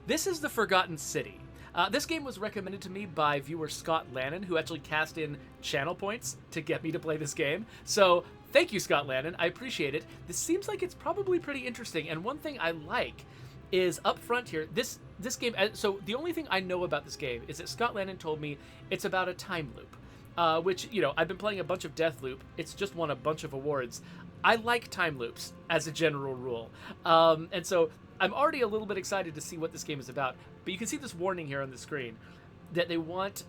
This is The Forgotten City. This game was recommended to me by viewer Scott Lannon, who actually cast in channel points to get me to play this game. So thank you, Scott Lannon. I appreciate it. This seems like it's probably pretty interesting. And one thing I like is up front here, this game. So the only thing I know about this game is that Scott Lannon told me it's about a time loop, which, you know, I've been playing a bunch of Deathloop. It's just won a bunch of awards. I like time loops as a general rule. And so I'm already a little bit excited to see what this game is about. But you can see this warning here on the screen that they want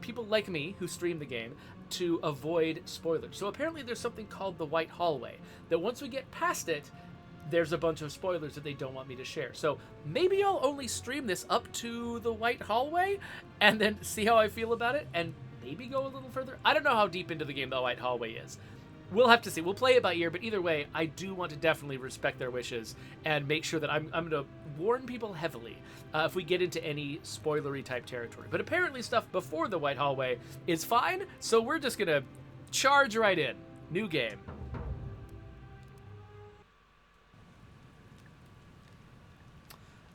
people like me who stream the game to avoid spoilers. So apparently there's something called the White Hallway, that once we get past it, there's a bunch of spoilers that they don't want me to share. So maybe I'll only stream this up to the White Hallway and then see how I feel about it and maybe go a little further. I don't know how deep into the game the White Hallway is. We'll have to see. We'll play it by ear, but either way, I do want to definitely respect their wishes and make sure that I'm going to warn people heavily if we get into any spoilery type territory. But apparently stuff before the White Hallway is fine, so we're just going to charge right in. New game.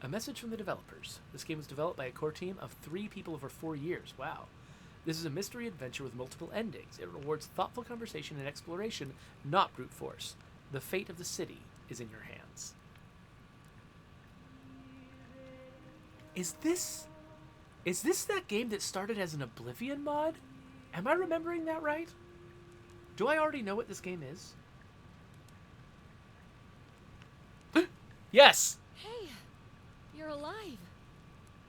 A message from the developers. This game was developed by a core team of 3 people over 4 years. Wow. This is a mystery adventure with multiple endings. It rewards thoughtful conversation and exploration, not brute force. The fate of the city is in your hands. Is this that game that started as an Oblivion mod? Am I remembering that right? Do I already know what this game is? Yes! Hey, you're alive.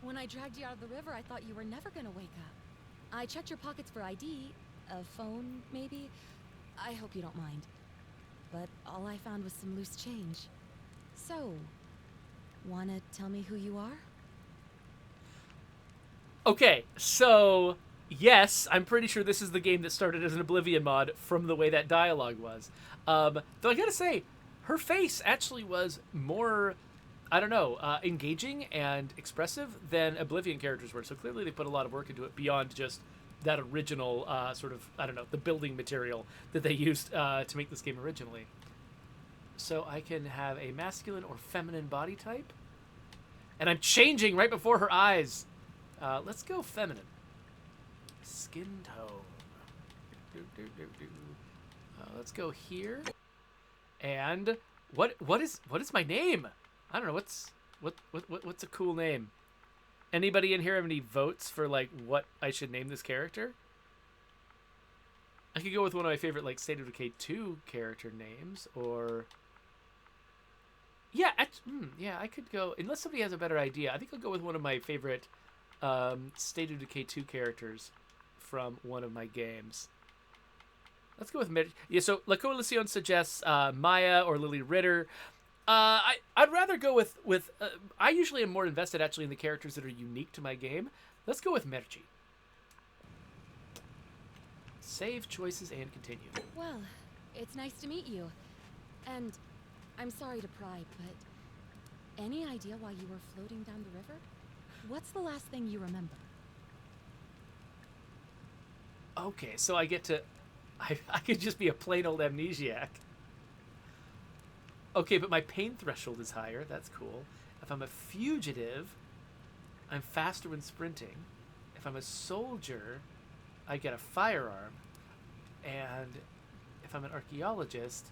When I dragged you out of the river, I thought you were never gonna wake up. I checked your pockets for ID, a phone, maybe. I hope you don't mind. But all I found was some loose change. So, wanna tell me who you are? Okay, so, yes, I'm pretty sure this is the game that started as an Oblivion mod from the way that dialogue was. Though I gotta say, her face actually was more, I don't know, engaging and expressive than Oblivion characters were. So clearly they put a lot of work into it beyond just that original sort of, I don't know, the building material that they used to make this game originally. So I can have a masculine or feminine body type. And I'm changing right before her eyes. Let's go feminine. Skin tone. Let's go here. And what is my name? I don't know, what's a cool name? Anybody in here have any votes for like what I should name this character? I could go with one of my favorite like State of Decay 2 character names, or yeah, I could go, unless somebody has a better idea. I think I'll go with one of my favorite State of Decay 2 characters from one of my games. Let's go with yeah. So La Coalition suggests Maya or Lily Ritter. I'd rather go with I usually am more invested actually in the characters that are unique to my game. Let's go with Merci. Save choices and continue. Well, it's nice to meet you. And I'm sorry to pry, but any idea why you were floating down the river? What's the last thing you remember? Okay, so I get to I could just be a plain old amnesiac. Okay, but my pain threshold is higher. That's cool. If I'm a fugitive, I'm faster when sprinting. If I'm a soldier, I get a firearm. And if I'm an archaeologist,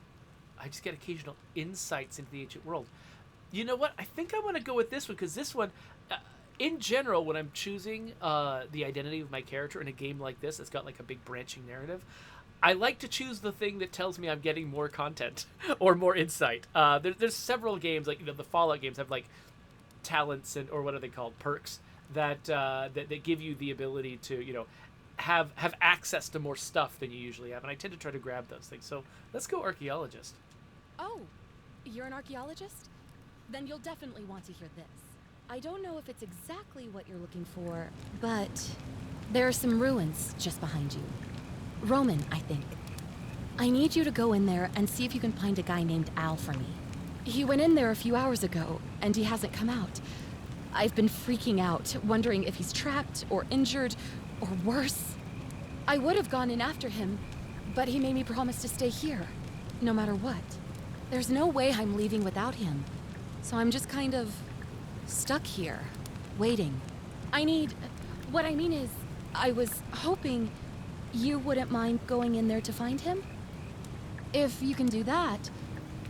I just get occasional insights into the ancient world. You know what? I think I want to go with this one, because this one, in general, when I'm choosing the identity of my character in a game like this that's got like a big branching narrative, I like to choose the thing that tells me I'm getting more content or more insight. There's several games, like, you know, the Fallout games have like talents or what are they called, perks that that give you the ability to, you know, have access to more stuff than you usually have, and I tend to try to grab those things. So let's go archaeologist. Oh, you're an archaeologist? Then you'll definitely want to hear this. I don't know if it's exactly what you're looking for, but there are some ruins just behind you. Roman, I think. I need you to go in there and see if you can find a guy named Al for me. He went in there a few hours ago, and he hasn't come out. I've been freaking out, wondering if he's trapped or injured or worse. I would have gone in after him, but he made me promise to stay here, no matter what. There's no way I'm leaving without him, so I'm just kind of stuck here, waiting. What I mean is, I was hoping you wouldn't mind going in there to find him? If you can do that,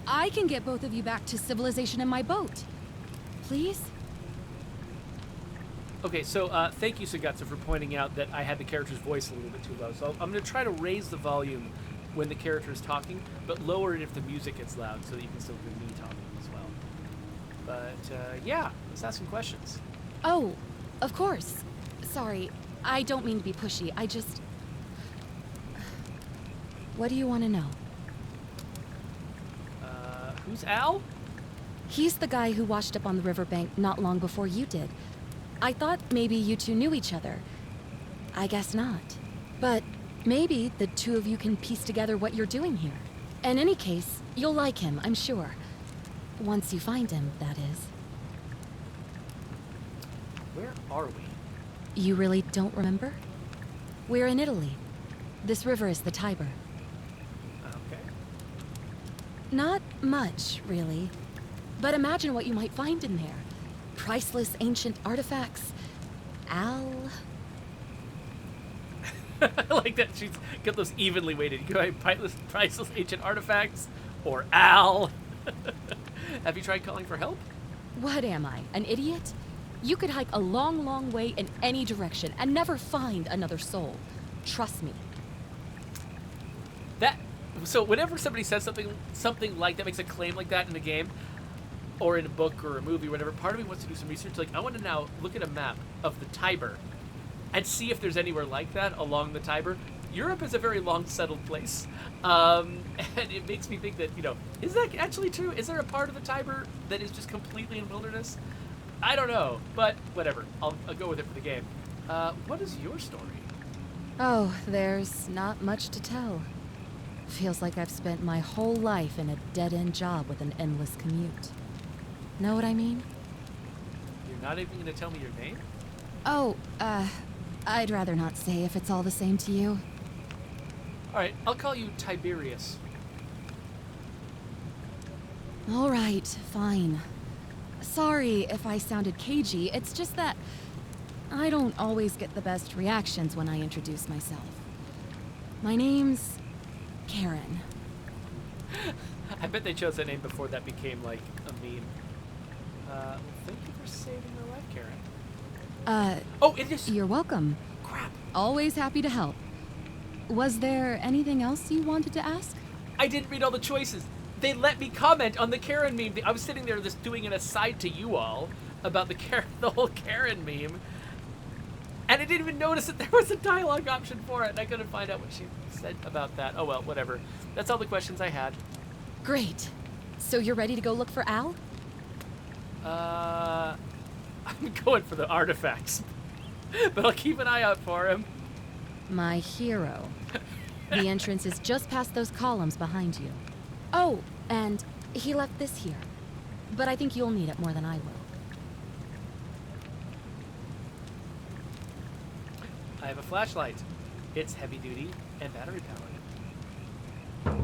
I can get both of you back to civilization in my boat. Please? Okay, so thank you, Sugatsu, for pointing out that I had the character's voice a little bit too low. So I'm going to try to raise the volume when the character is talking, but lower it if the music gets loud so that you can still hear me talking as well. But yeah, let's ask some questions. Oh, of course. Sorry, I don't mean to be pushy. I just... What do you want to know? Who's Al? He's the guy who washed up on the riverbank not long before you did. I thought maybe you two knew each other. I guess not. But maybe the two of you can piece together what you're doing here. In any case, you'll like him, I'm sure. Once you find him, that is. Where are we? You really don't remember? We're in Italy. This river is the Tiber. Okay. Not much, really. But imagine what you might find in there. Priceless ancient artifacts. Al... I like that she's got those evenly weighted. You go priceless ancient artifacts or Al. Have you tried calling for help? What am I, an idiot? You could hike a long, long way in any direction and never find another soul. Trust me. So whenever somebody says something like that, makes a claim like that in a game, or in a book or a movie or whatever, part of me wants to do some research. Like, I want to now look at a map of the Tiber and see if there's anywhere like that along the Tiber. Europe is a very long settled place. And it makes me think that, is that actually true? Is there a part of the Tiber that is just completely in wilderness? I don't know, but whatever. I'll go with it for the game. What is your story? Oh, there's not much to tell. Feels like I've spent my whole life in a dead-end job with an endless commute. Know what I mean? You're not even going to tell me your name? Oh, I'd rather not say if it's all the same to you. Alright, I'll call you Tiberius. All right, fine. Sorry if I sounded cagey, it's just that I don't always get the best reactions when I introduce myself. My name's Karen. I bet they chose that name before that became like a meme. Thank you for saving my life, Karen. Oh, it is. You're welcome. Crap. Always happy to help. Was there anything else you wanted to ask? I didn't read all the choices. They let me comment on the Karen meme. I was sitting there just doing an aside to you all about the whole Karen meme. And I didn't even notice that there was a dialogue option for it. And I couldn't find out what she said about that. Oh, well, whatever. That's all the questions I had. Great. So you're ready to go look for Al? I'm going for the artifacts. But I'll keep an eye out for him. My hero. The entrance is just past those columns behind you. Oh, and he left this here. But I think you'll need it more than I will. I have a flashlight. It's heavy duty and battery powered.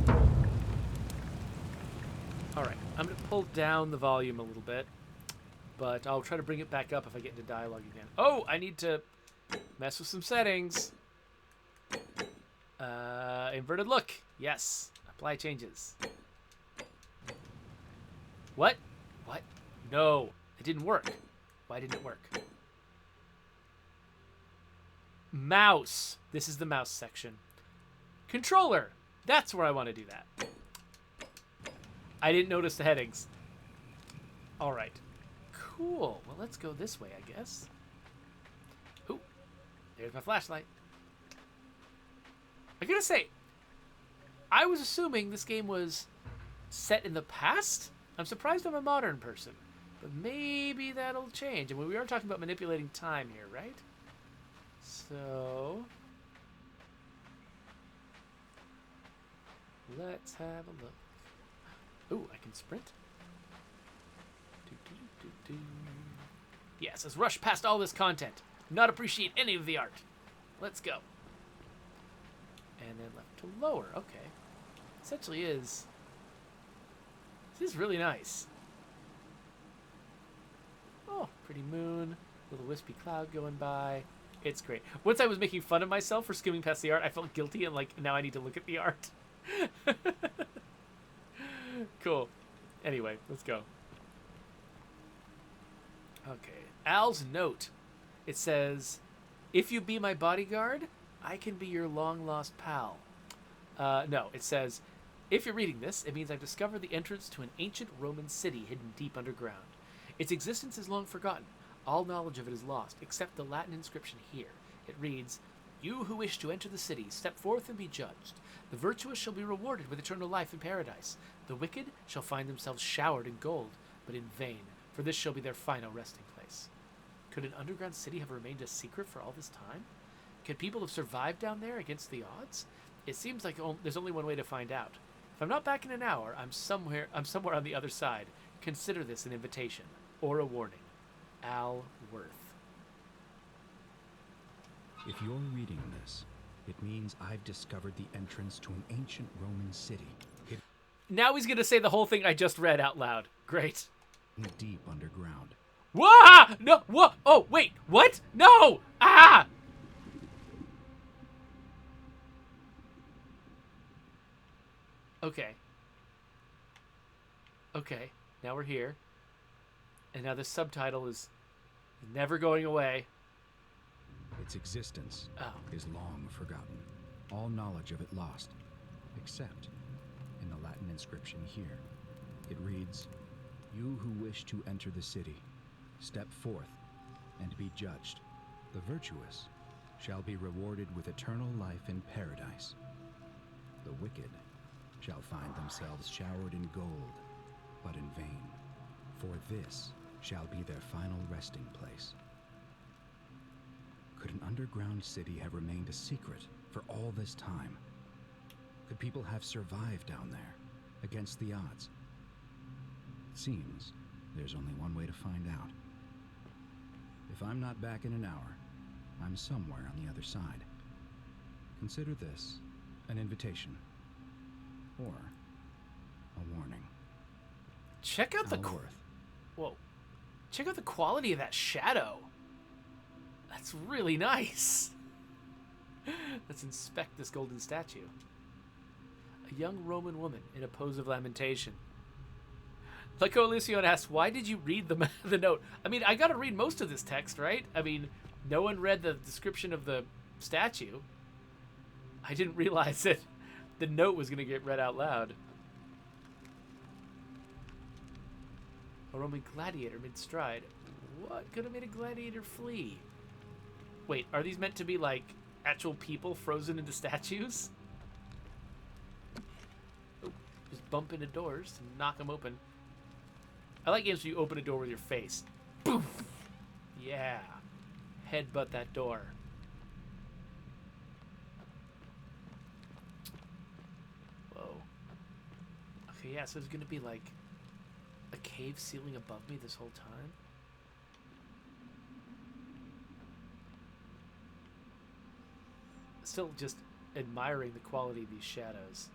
Alright, I'm going to pull down the volume a little bit. But I'll try to bring it back up if I get into dialogue again. Oh, I need to mess with some settings. Inverted look. Yes. Apply changes. What? What? No. It didn't work. Why didn't it work? Mouse. This is the mouse section. Controller. That's where I want to do that. I didn't notice the headings. All right. Cool. Well, let's go this way, I guess. Ooh. There's my flashlight. I gotta say, I was assuming this game was set in the past. I'm surprised I'm a modern person. But maybe that'll change. And we are talking about manipulating time here, right? So let's have a look. Ooh, I can sprint. Yes, let's rush past all this content. Not appreciate any of the art. Let's go. And then left to lower. Okay. This actually is... This is really nice. Oh. Pretty moon, little wispy cloud going by. It's great. Once I was making fun of myself for skimming past the art, I felt guilty and like now I need to look at the art. Cool. Anyway, let's go. Okay. Al's note. It says, "If you be my bodyguard, I can be your long-lost pal." No, it says, "If you're reading this, it means I've discovered the entrance to an ancient Roman city hidden deep underground. Its existence is long forgotten. All knowledge of it is lost, except the Latin inscription here. It reads, 'You who wish to enter the city, step forth and be judged. The virtuous shall be rewarded with eternal life in paradise. The wicked shall find themselves showered in gold, but in vain, for this shall be their final resting place.'" Could an underground city have remained a secret for all this time? Could people have survived down there against the odds? It seems like there's only one way to find out. If I'm not back in an hour, I'm somewhere on the other side. Consider this an invitation or a warning. Al Worth. If you're reading this, it means I've discovered the entrance to an ancient Roman city Now he's going to say the whole thing I just read out loud. Great. hidden deep underground. Whoa! No! Whoa! Oh, wait! What? No! Ah! Okay. Okay. Now we're here. And now the subtitle is never going away. Its existence is long forgotten. All knowledge of it lost, except in the Latin inscription here. It reads, "You who wish to enter the city, step forth and be judged. The virtuous shall be rewarded with eternal life in paradise. The wicked shall find themselves showered in gold, but in vain, for this shall be their final resting place." Could an underground city have remained a secret for all this time? Could people have survived down there against the odds? It seems there's only one way to find out. If I'm not back in an hour, I'm somewhere on the other side. Consider this an invitation or a warning. Check out the whoa! Check out the quality of that shadow. That's really nice. Let's inspect this golden statue. A young Roman woman in a pose of lamentation. La Coalición asks, "Why did you read the note?" I mean, I gotta read most of this text, right? I mean, no one read the description of the statue. I didn't realize that the note was gonna get read out loud. A Roman gladiator mid-stride. What could have made a gladiator flee? Wait, are these meant to be like actual people frozen into statues? Oh, just bump into doors and knock them open. I like games where you open a door with your face. Boom! Yeah. Headbutt that door. Whoa. Okay, yeah, so there's gonna be like a cave ceiling above me this whole time. Still just admiring the quality of these shadows.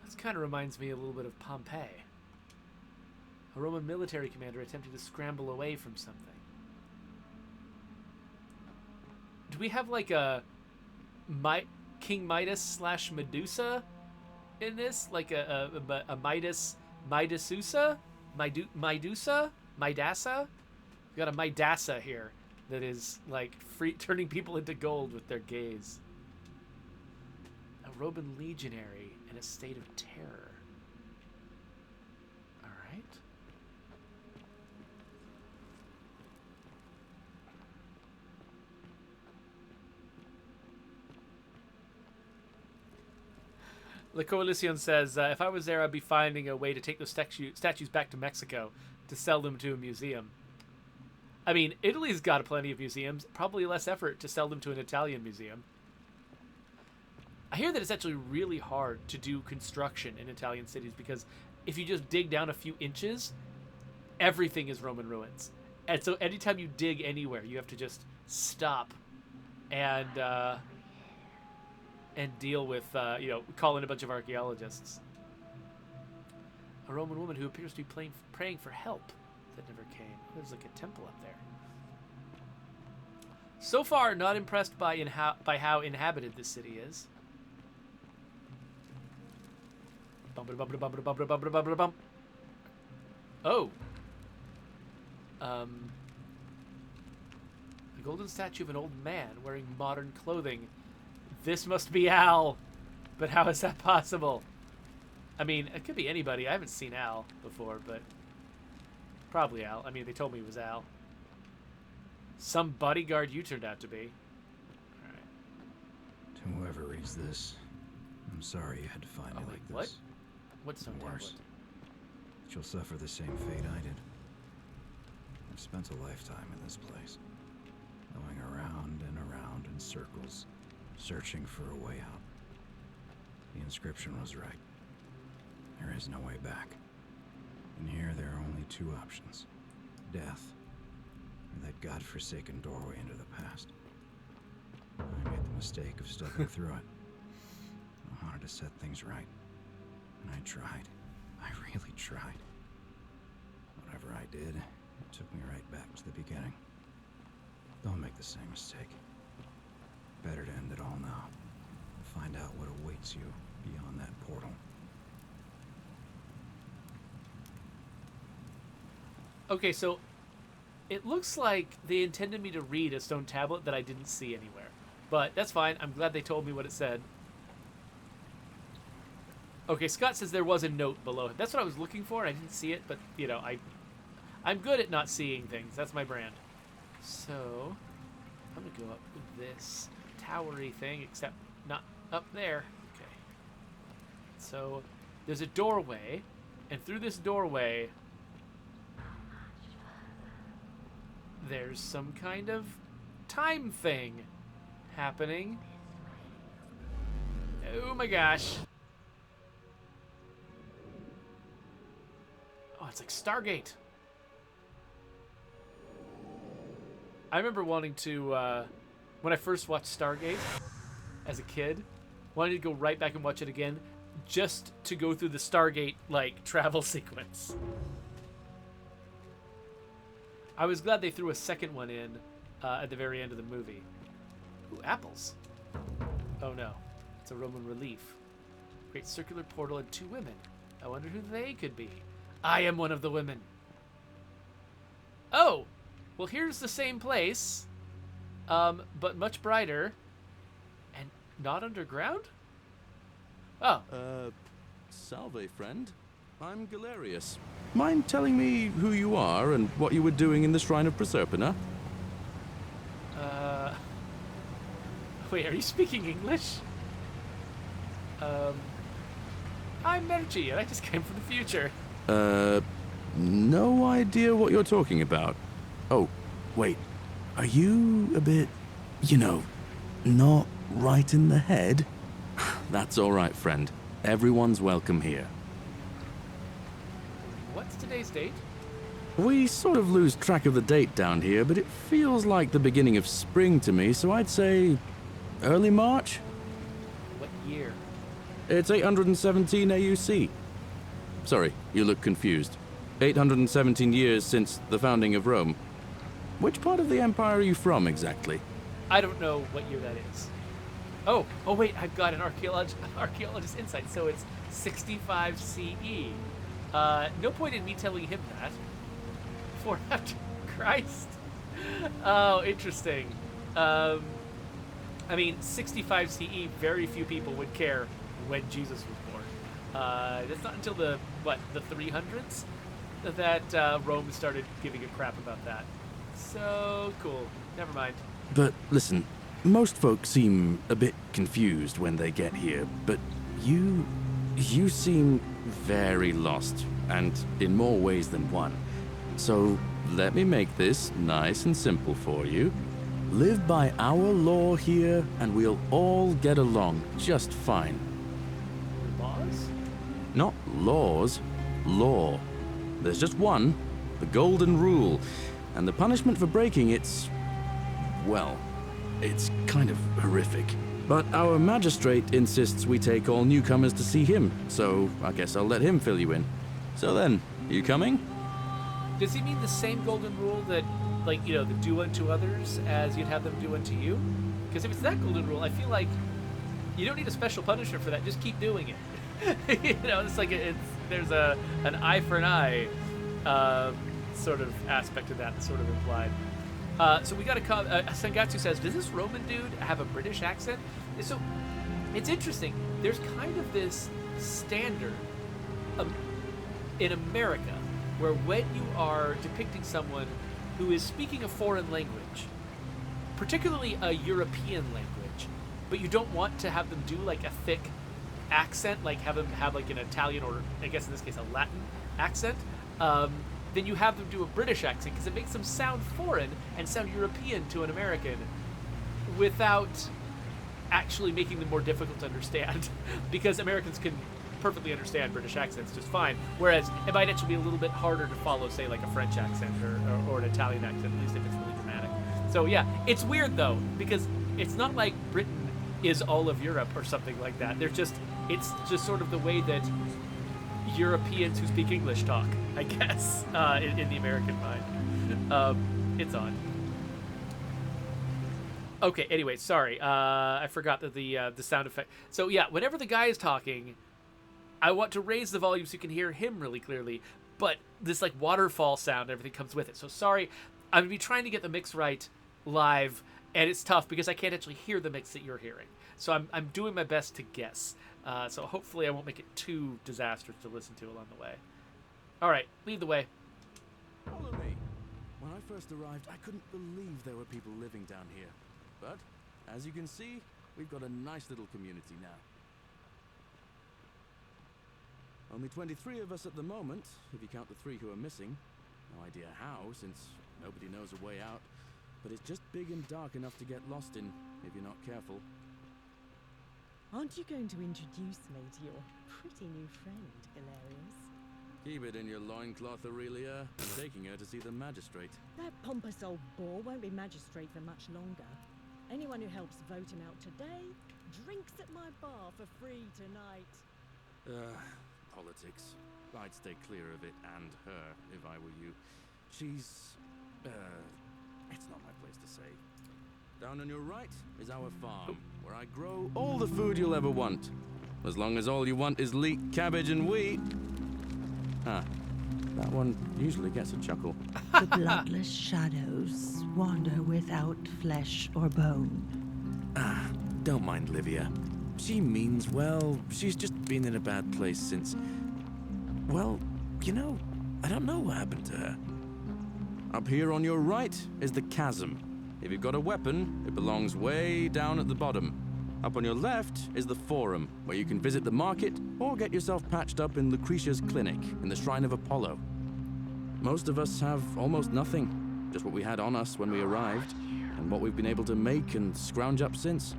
This kind of reminds me a little bit of Pompeii. A Roman military commander attempting to scramble away from something. Do we have like a King Midas / Medusa in this? Like a Midasusa? Midasa? We got a Midasa here that is like turning people into gold with their gaze. A Roman legionary in a state of terror. All right. La Coalición says, if I was there, I'd be finding a way to take those statues back to Mexico to sell them to a museum. I mean, Italy's got plenty of museums. Probably less effort to sell them to an Italian museum. I hear that it's actually really hard to do construction in Italian cities because if you just dig down a few inches, everything is Roman ruins. And so anytime you dig anywhere, you have to just stop and and deal with, call in a bunch of archaeologists. A Roman woman who appears to be praying for help that never came. There's like a temple up there. So far, not impressed by how inhabited this city is. Oh. A golden statue of an old man wearing modern clothing. This must be Al. But how is that possible? I mean, it could be anybody. I haven't seen Al before, but probably Al. I mean, they told me it was Al. Some bodyguard you turned out to be. All right. To whoever reads this, I'm sorry you had to find me like what? this. What's so worse? That you'll suffer the same fate I did. I've spent a lifetime in this place, going around and around in circles, searching for a way out. The inscription was right. There is no way back. And here there are only two options. Death, or that godforsaken doorway into the past. I made the mistake of stepping through it. I wanted to set things right. And I tried. I really tried. Whatever I did, it took me right back to the beginning. Don't make the same mistake. Better to end it all now. And find out what awaits you beyond that portal. Okay, so it looks like they intended me to read a stone tablet that I didn't see anywhere. But that's fine. I'm glad they told me what it said. Okay, Scott says there was a note below him. That's what I was looking for. I didn't see it, but, I'm good at not seeing things. That's my brand. So, I'm going to go up this towery thing, except not up there. Okay. So, there's a doorway, and through this doorway, there's some kind of time thing happening. Oh my gosh. Oh, it's like Stargate. I remember wanting to, when I first watched Stargate as a kid, wanted to go right back and watch it again just to go through the Stargate, travel sequence. I was glad they threw a second one in at the very end of the movie. Ooh, apples. Oh no, it's a Roman relief. Great circular portal and two women. I wonder who they could be. I am one of the women. Oh, well here's the same place, but much brighter and not underground? Oh. Salve, friend. I'm Galerius. Mind telling me who you are and what you were doing in the Shrine of Proserpina? Wait, are you speaking English? I'm Merci, and I just came from the future. No idea what you're talking about. Oh, wait. Are you a bit, not right in the head? That's all right, friend. Everyone's welcome here. What's today's date? We sort of lose track of the date down here, but it feels like the beginning of spring to me, so I'd say early March? What year? It's 817 AUC. Sorry, you look confused. 817 years since the founding of Rome. Which part of the empire are you from, exactly? I don't know what year that is. Oh wait, I've got an archaeologist insight, so it's 65 CE. No point in me telling him that. For after Christ. Oh, interesting. 65 CE, very few people would care when Jesus was born. It's not until the 300s that Rome started giving a crap about that. So cool. Never mind. But listen, most folks seem a bit confused when they get here, but you seem very lost, and in more ways than one. So let me make this nice and simple for you. Live by our law here, and we'll all get along just fine. Laws? Not laws, law. There's just one, the golden rule, and the punishment for breaking it's kind of horrific. But our magistrate insists we take all newcomers to see him, so I guess I'll let him fill you in. So then, you coming? Does he mean the same golden rule that, like, the do unto others as you'd have them do unto you? Because if it's that golden rule, I feel like you don't need a special punishment for that. Just keep doing it. It's like there's an eye for an eye sort of aspect of that that's sort of implied. So we got a Sangatsu says, does this Roman dude have a British accent? So it's interesting. There's kind of this standard in America where when you are depicting someone who is speaking a foreign language, particularly a European language, but you don't want to have them do like a thick accent, like have them have like an Italian or I guess in this case a Latin accent, then you have them do a British accent because it makes them sound foreign and sound European to an American without actually making them more difficult to understand because Americans can perfectly understand British accents just fine, whereas it might actually be a little bit harder to follow, say, like a French accent or an Italian accent, at least if it's really dramatic. So yeah, it's weird though, because it's not like Britain is all of Europe or something like that. It's just sort of the way that Europeans who speak English talk, I guess, in the American mind. It's odd. Okay, anyway, sorry. I forgot that the sound effect. So yeah, whenever the guy is talking, I want to raise the volume so you can hear him really clearly, but this like waterfall sound, everything comes with it. So sorry, I'm gonna be trying to get the mix right live, and it's tough because I can't actually hear the mix that you're hearing. So I'm doing my best to guess. So hopefully I won't make it too disastrous to listen to along the way. All right, lead the way. Follow me. When I first arrived, I couldn't believe there were people living down here. But, as you can see, we've got a nice little community now. Only 23 of us at the moment, if you count the 3 who are missing. No idea how, since nobody knows a way out. But it's just big and dark enough to get lost in, if you're not careful. Aren't you going to introduce me to your pretty new friend, Hilarious? Keep it in your loincloth, Aurelia. I'm taking her to see the magistrate. That pompous old bore won't be magistrate for much longer. Anyone who helps vote him out today drinks at my bar for free tonight. Politics. I'd stay clear of it and her if I were you. She's, it's not my place to say. Down on your right is our farm, where I grow all the food you'll ever want. As long as all you want is leek, cabbage, and wheat. Ah, that one usually gets a chuckle. The bloodless shadows wander without flesh or bone. Ah, don't mind Livia. She means well. She's just been in a bad place since... Well, I don't know what happened to her. Up here on your right is the chasm. If you've got a weapon, it belongs way down at the bottom. Up on your left is the Forum, where you can visit the market or get yourself patched up in Lucretia's clinic in the Shrine of Apollo. Most of us have almost nothing, just what we had on us when we arrived, and what we've been able to make and scrounge up since.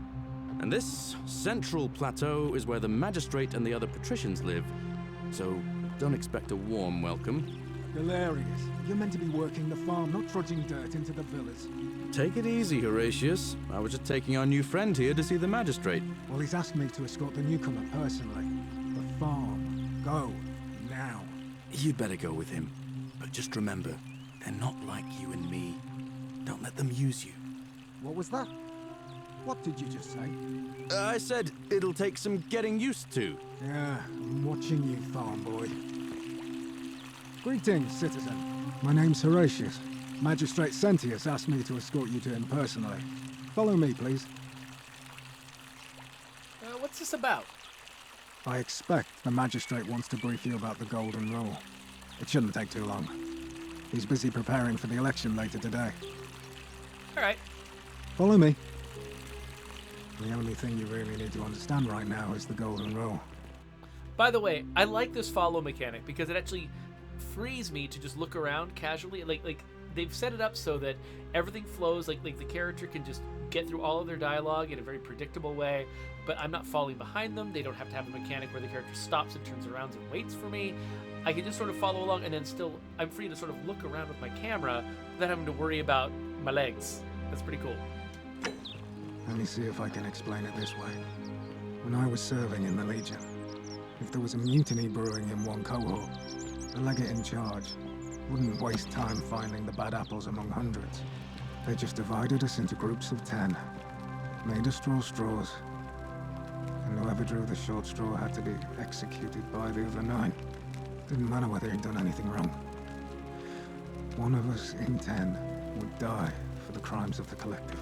And this central plateau is where the magistrate and the other patricians live, so don't expect a warm welcome. Hilarious. You're meant to be working the farm, not trudging dirt into the villas. Take it easy, Horatius. I was just taking our new friend here to see the magistrate. Well, he's asked me to escort the newcomer personally. The farm. Go. Now. You'd better go with him. But just remember, they're not like you and me. Don't let them use you. What was that? What did you just say? I said it'll take some getting used to. Yeah, I'm watching you, farm boy. Greetings, citizen. My name's Horatius. Magistrate Sentius asked me to escort you to him personally. Follow me, please. What's this about? I expect the magistrate wants to brief you about the Golden Rule. It shouldn't take too long. He's busy preparing for the election later today. All right. Follow me. The only thing you really need to understand right now is the Golden Rule. By the way, I like this follow mechanic because it actually frees me to just look around casually. Like they've set it up so that everything flows. Like the character can just get through all of their dialogue in a very predictable way, but I'm not falling behind them. They don't have to have a mechanic where the character stops and turns around and waits for me. I can just sort of follow along, and then still I'm free to sort of look around with my camera without having to worry about my legs. That's pretty cool. Let me see if I can explain it this way. When I was serving in the Legion, if there was a mutiny brewing in one cohort, the legate in charge wouldn't waste time finding the bad apples among hundreds. They just divided us into groups of 10, made us draw straws, and whoever drew the short straw had to be executed by the other 9. Didn't matter whether he'd done anything wrong. One of us in 10 would die for the crimes of the collective.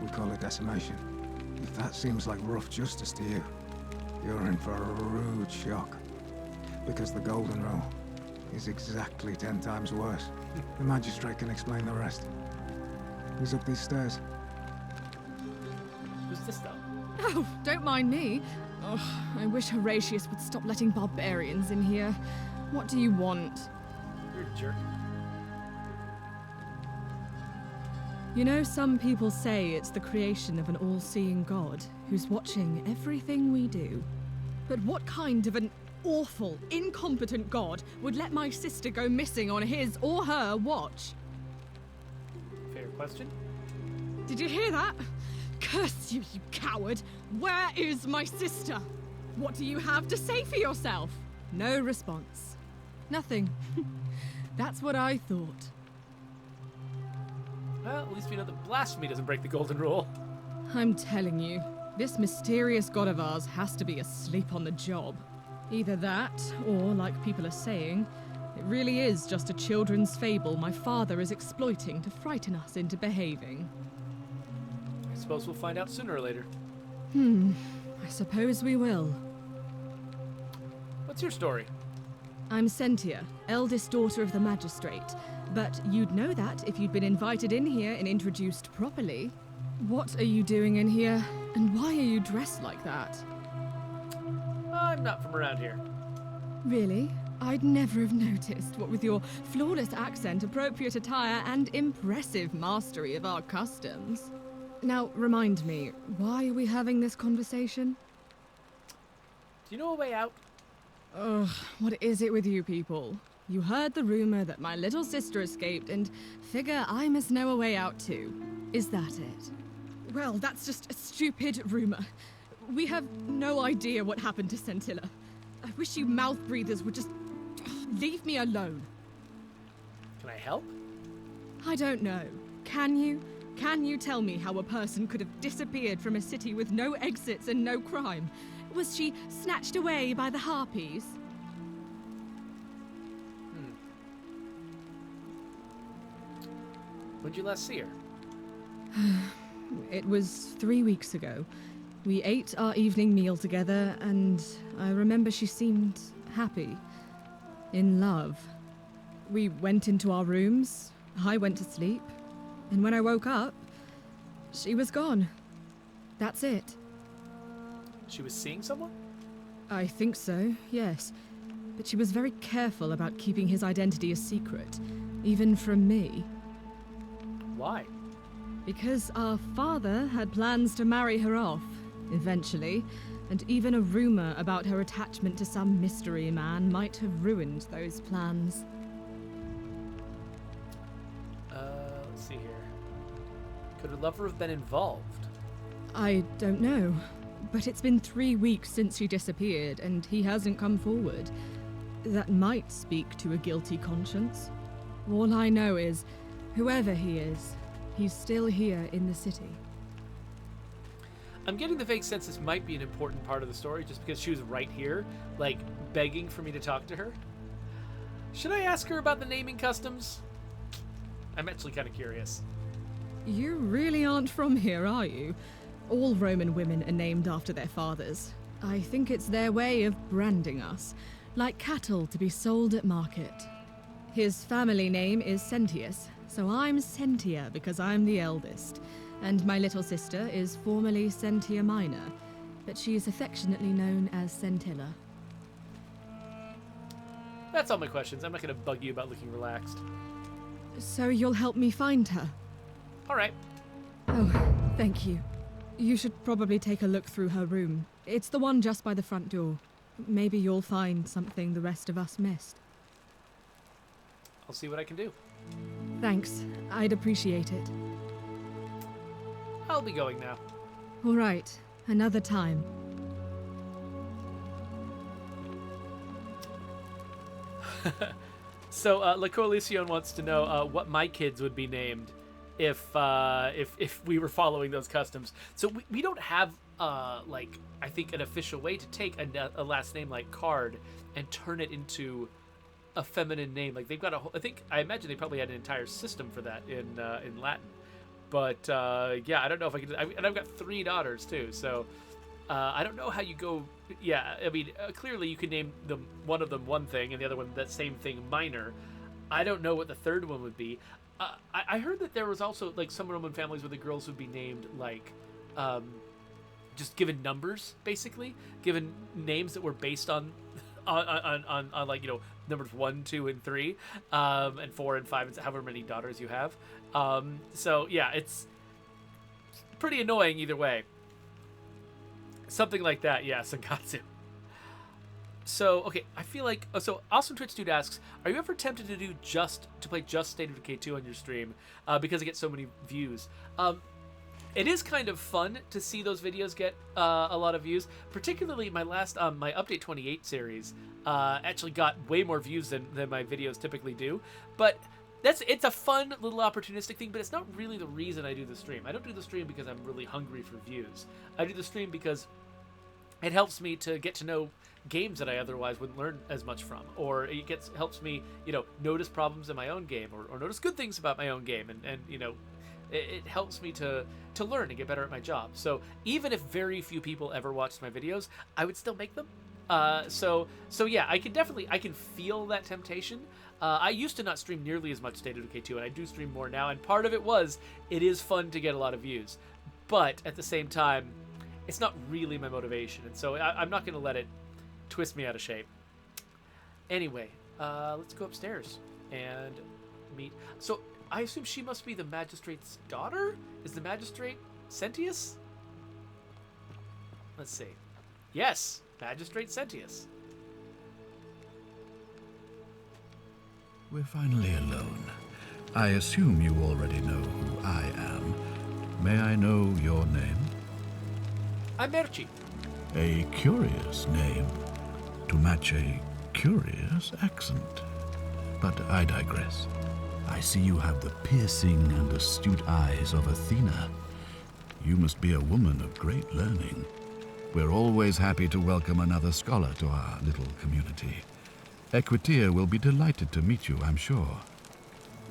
We call it decimation. If that seems like rough justice to you, you're in for a rude shock. Because the Golden Rule is exactly 10 times worse. The magistrate can explain the rest. He's up these stairs. Who's this, though? Oh, don't mind me. Oh, I wish Horatius would stop letting barbarians in here. What do you want? You're a jerk. You know, some people say it's the creation of an all-seeing god who's watching everything we do. But what kind of an awful, incompetent god would let my sister go missing on his or her watch? Fair question. Did you hear that? Curse you, you coward! Where is my sister? What do you have to say for yourself? No response. Nothing. That's what I thought. Well, at least we know that blasphemy doesn't break the golden rule. I'm telling you, this mysterious god of ours has to be asleep on the job. Either that, or, like people are saying, it really is just a children's fable my father is exploiting to frighten us into behaving. I suppose we'll find out sooner or later. I suppose we will. What's your story? I'm Sentia, eldest daughter of the magistrate, but you'd know that if you'd been invited in here and introduced properly. What are you doing in here, and why are you dressed like that? I'm not from around here. Really? I'd never have noticed, what with your flawless accent, appropriate attire, and impressive mastery of our customs. Now, remind me, why are we having this conversation? Do you know a way out? Ugh, what is it with you people? You heard the rumor that my little sister escaped and figure I must know a way out too. Is that it? Well, that's just a stupid rumor. We have no idea what happened to Scintilla. I wish you mouth breathers would just leave me alone. Can I help? I don't know. Can you? Can you tell me how a person could have disappeared from a city with no exits and no crime? Was she snatched away by the harpies? When'd you last see her? It was 3 weeks ago. We ate our evening meal together, and I remember she seemed happy. In love. We went into our rooms, I went to sleep, and when I woke up, she was gone. That's it. She was seeing someone? I think so, yes. But she was very careful about keeping his identity a secret, even from me. Why? Because our father had plans to marry her off, eventually, and even a rumor about her attachment to some mystery man might have ruined those plans. Let's see here. Could her lover have been involved? I don't know, but it's been 3 weeks since she disappeared, and he hasn't come forward. That might speak to a guilty conscience. All I know is, whoever he is, he's still here in the city. I'm getting the vague sense this might be an important part of the story just because she was right here, like, begging for me to talk to her. Should I ask her about the naming customs? I'm actually kind of curious. You really aren't from here, are you? All Roman women are named after their fathers. I think it's their way of branding us, like cattle to be sold at market. His family name is Sentius, so I'm Sentia because I'm the eldest. And my little sister is formerly Sentia Minor, but she is affectionately known as Scintilla. That's all my questions. I'm not going to bug you about looking relaxed. So you'll help me find her? All right. Oh, thank you. You should probably take a look through her room. It's the one just by the front door. Maybe you'll find something the rest of us missed. I'll see what I can do. Thanks. I'd appreciate it. I'll be going now. All right, another time. So, La Coalición wants to know what my kids would be named if we were following those customs. So we don't have like, I think, an official way to take a last name like Card and turn it into a feminine name. Like, they've got I imagine they probably had an entire system for that in Latin. But yeah, I don't know if I could. And I've got 3 daughters too, so I don't know how you go. Yeah, I mean, clearly you can name one of them one thing and the other one that same thing minor. I don't know what the third one would be. I heard that there was also like some Roman families where the girls would be named like just given numbers, basically given names that were based on like, you know, numbers 1, 2, and 3, and 4 and 5, and however many daughters you have. So yeah, it's pretty annoying either way. Something like that, yeah, Sangatsu. So, okay, I feel like... So, Awesome Twitch Dude asks, are you ever tempted to play just State of Decay 2 on your stream because it gets so many views? It is kind of fun to see those videos get a lot of views. Particularly my last, my Update 28 series actually got way more views than my videos typically do. But it's a fun little opportunistic thing, but it's not really the reason I do the stream. I don't do the stream because I'm really hungry for views. I do the stream because it helps me to get to know games that I otherwise wouldn't learn as much from, or it helps me, you know, notice problems in my own game, or notice good things about my own game, and you know, it helps me to learn and get better at my job. So even if very few people ever watched my videos, I would still make them. So yeah, I can feel that temptation. I used to not stream nearly as much State of Decay 2, and I do stream more now, and part of it is fun to get a lot of views, but at the same time, it's not really my motivation, and so I'm not going to let it twist me out of shape. Anyway, let's go upstairs and meet... So, I assume she must be the Magistrate's daughter? Is the Magistrate Sentius? Let's see. Yes, Magistrate Sentius. We're finally alone. I assume you already know who I am. May I know your name? I'm Merci. A curious name to match a curious accent. But I digress. I see you have the piercing and astute eyes of Athena. You must be a woman of great learning. We're always happy to welcome another scholar to our little community. Equitia will be delighted to meet you, I'm sure.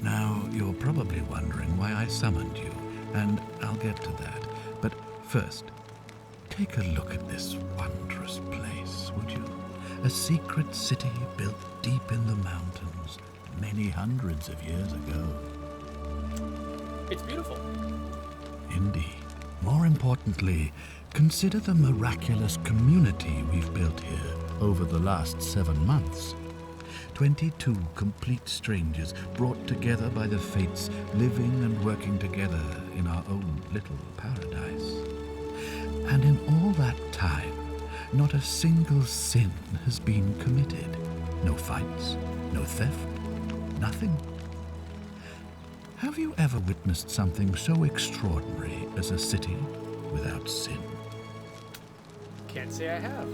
Now, you're probably wondering why I summoned you, and I'll get to that. But first, take a look at this wondrous place, would you? A secret city built deep in the mountains many hundreds of years ago. It's beautiful. Indeed. More importantly, consider the miraculous community we've built here over the last 7 months. 22 complete strangers brought together by the fates, living and working together in our own little paradise. And in all that time, not a single sin has been committed. No fights, no theft, nothing. Have you ever witnessed something so extraordinary as a city without sin? Can't say I have.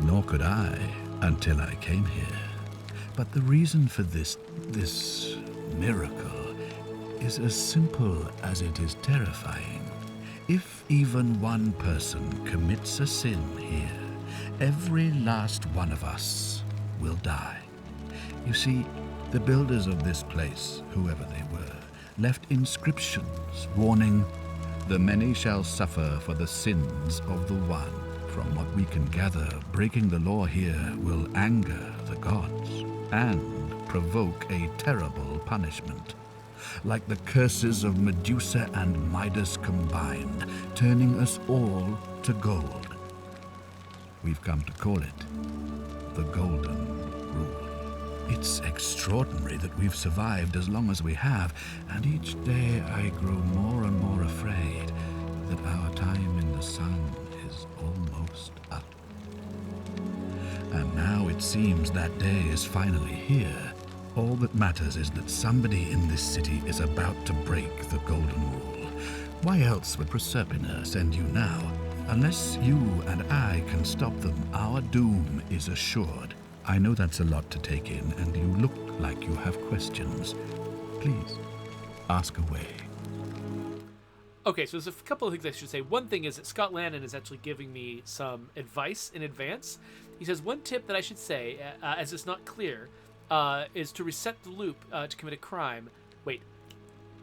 Nor could I until I came here. But the reason for this miracle is as simple as it is terrifying. If even one person commits a sin here, every last one of us will die. You see, the builders of this place, whoever they were, left inscriptions warning, "The many shall suffer for the sins of the one." From what we can gather, breaking the law here will anger the gods and provoke a terrible punishment. Like the curses of Medusa and Midas combined, turning us all to gold. We've come to call it the Golden Rule. It's extraordinary that we've survived as long as we have, and each day I grow more and more afraid that our time in the sun is almost up. And now it seems that day is finally here. All that matters is that somebody in this city is about to break the Golden Rule. Why else would Proserpina send you now? Unless you and I can stop them, our doom is assured. I know that's a lot to take in, and you look like you have questions. Please, ask away. Okay, so there's a couple of things I should say. One thing is that Scott Lannon is actually giving me some advice in advance. He says, one tip that I should say, as it's not clear, is to reset the loop to commit a crime. Wait,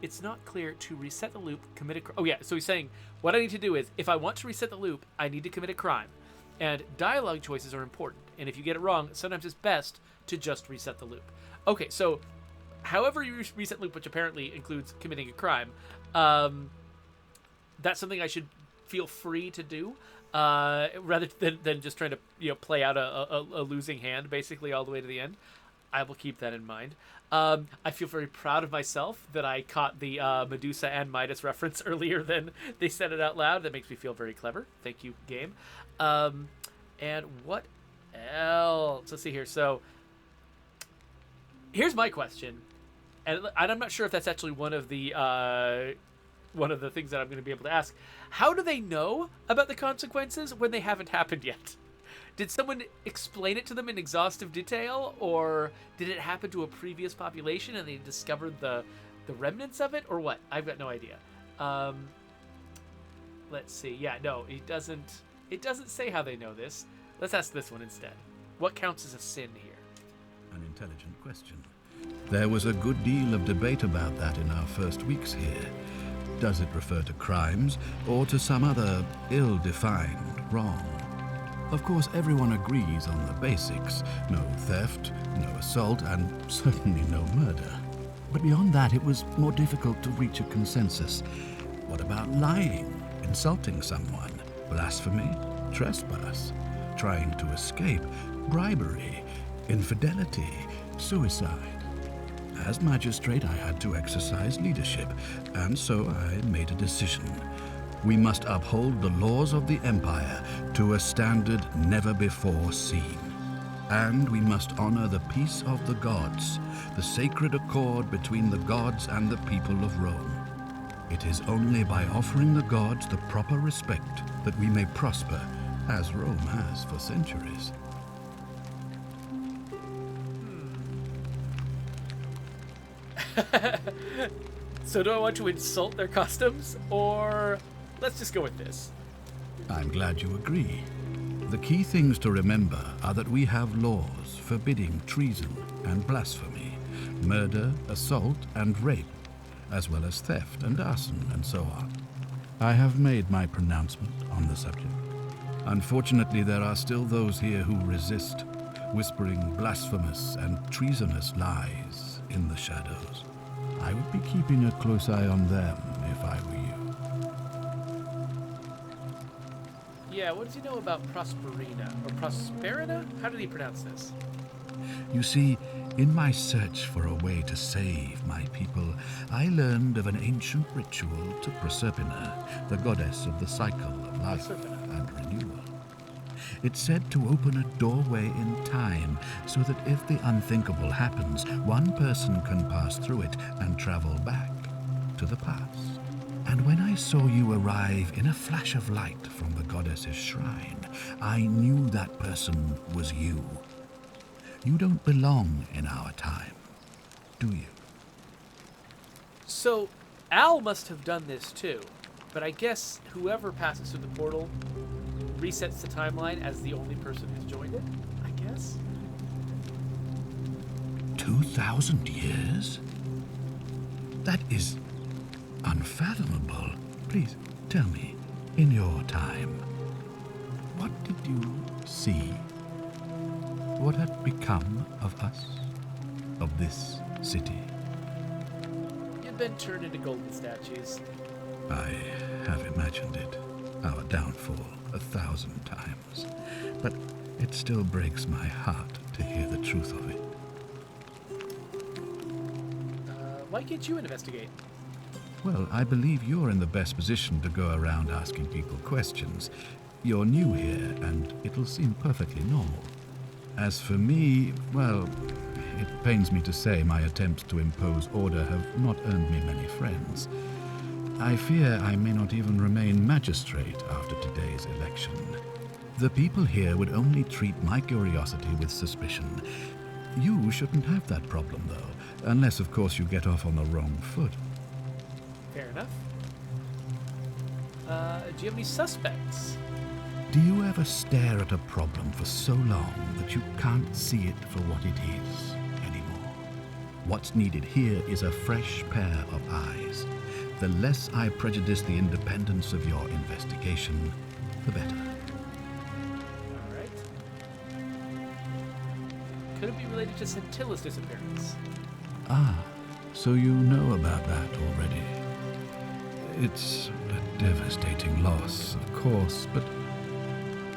it's not clear to reset the loop, commit a crime. Oh yeah, so he's saying, what I need to do is, if I want to reset the loop, I need to commit a crime. And dialogue choices are important. And if you get it wrong, sometimes it's best to just reset the loop. Okay, so however you reset loop, which apparently includes committing a crime, that's something I should feel free to do, rather than just trying to play out a losing hand basically all the way to the end. I will keep that in mind. I feel very proud of myself that I caught the Medusa and Midas reference earlier than they said it out loud. That makes me feel very clever. Thank you, game. And what else? Let's see here. So here's my question, and I'm not sure if that's actually one of the things that I'm going to be able to ask. How do they know about the consequences when they haven't happened yet? Did someone explain it to them in exhaustive detail, or did it happen to a previous population and they discovered the remnants of it, or what? I've got no idea. Let's see. Yeah, no, it doesn't say how they know this. Let's ask this one instead. What counts as a sin here? An intelligent question. There was a good deal of debate about that in our first weeks here. Does it refer to crimes or to some other ill-defined wrong? Of course, everyone agrees on the basics. No theft, no assault, and certainly no murder. But beyond that, it was more difficult to reach a consensus. What about lying, insulting someone, blasphemy, trespass, trying to escape, bribery, infidelity, suicide? As magistrate, I had to exercise leadership, and so I made a decision. We must uphold the laws of the Empire to a standard never before seen. And we must honor the peace of the gods, the sacred accord between the gods and the people of Rome. It is only by offering the gods the proper respect that we may prosper, as Rome has for centuries. So do I want to insult their customs, or let's just go with this? I'm glad you agree. The key things to remember are that we have laws forbidding treason and blasphemy, murder, assault, and rape, as well as theft and arson and so on. I have made my pronouncement on the subject. Unfortunately, there are still those here who resist, whispering blasphemous and treasonous lies in the shadows. I would be keeping a close eye on them if I were you. Yeah, what does he know about Prosperina? Or Prosperina? How did he pronounce this? You see, in my search for a way to save my people, I learned of an ancient ritual to Proserpina, the goddess of the cycle of life and renewal. It's said to open a doorway in time, so that if the unthinkable happens, one person can pass through it and travel back to the past. And when I saw you arrive in a flash of light from the goddess's shrine, I knew that person was you. You don't belong in our time, do you? So, Al must have done this too, but I guess whoever passes through the portal resets the timeline as the only person who's joined it, I guess? 2,000 years? That is unfathomable. Please, tell me, in your time, what did you see? What had become of us? Of this city? You've been turned into golden statues. I have imagined it. Our downfall 1,000 times. But it still breaks my heart to hear the truth of it. Why can't you investigate? Well, I believe you're in the best position to go around asking people questions. You're new here, and it'll seem perfectly normal. As for me, well, it pains me to say my attempts to impose order have not earned me many friends. I fear I may not even remain magistrate after today's election. The people here would only treat my curiosity with suspicion. You shouldn't have that problem, though, unless, of course, you get off on the wrong foot. Fair enough. Do you have any suspects? Do you ever stare at a problem for so long that you can't see it for what it is anymore? What's needed here is a fresh pair of eyes. The less I prejudice the independence of your investigation, the better. All right. Could it be related to Scintilla's disappearance? Ah, so you know about that already. It's a devastating loss, of course, but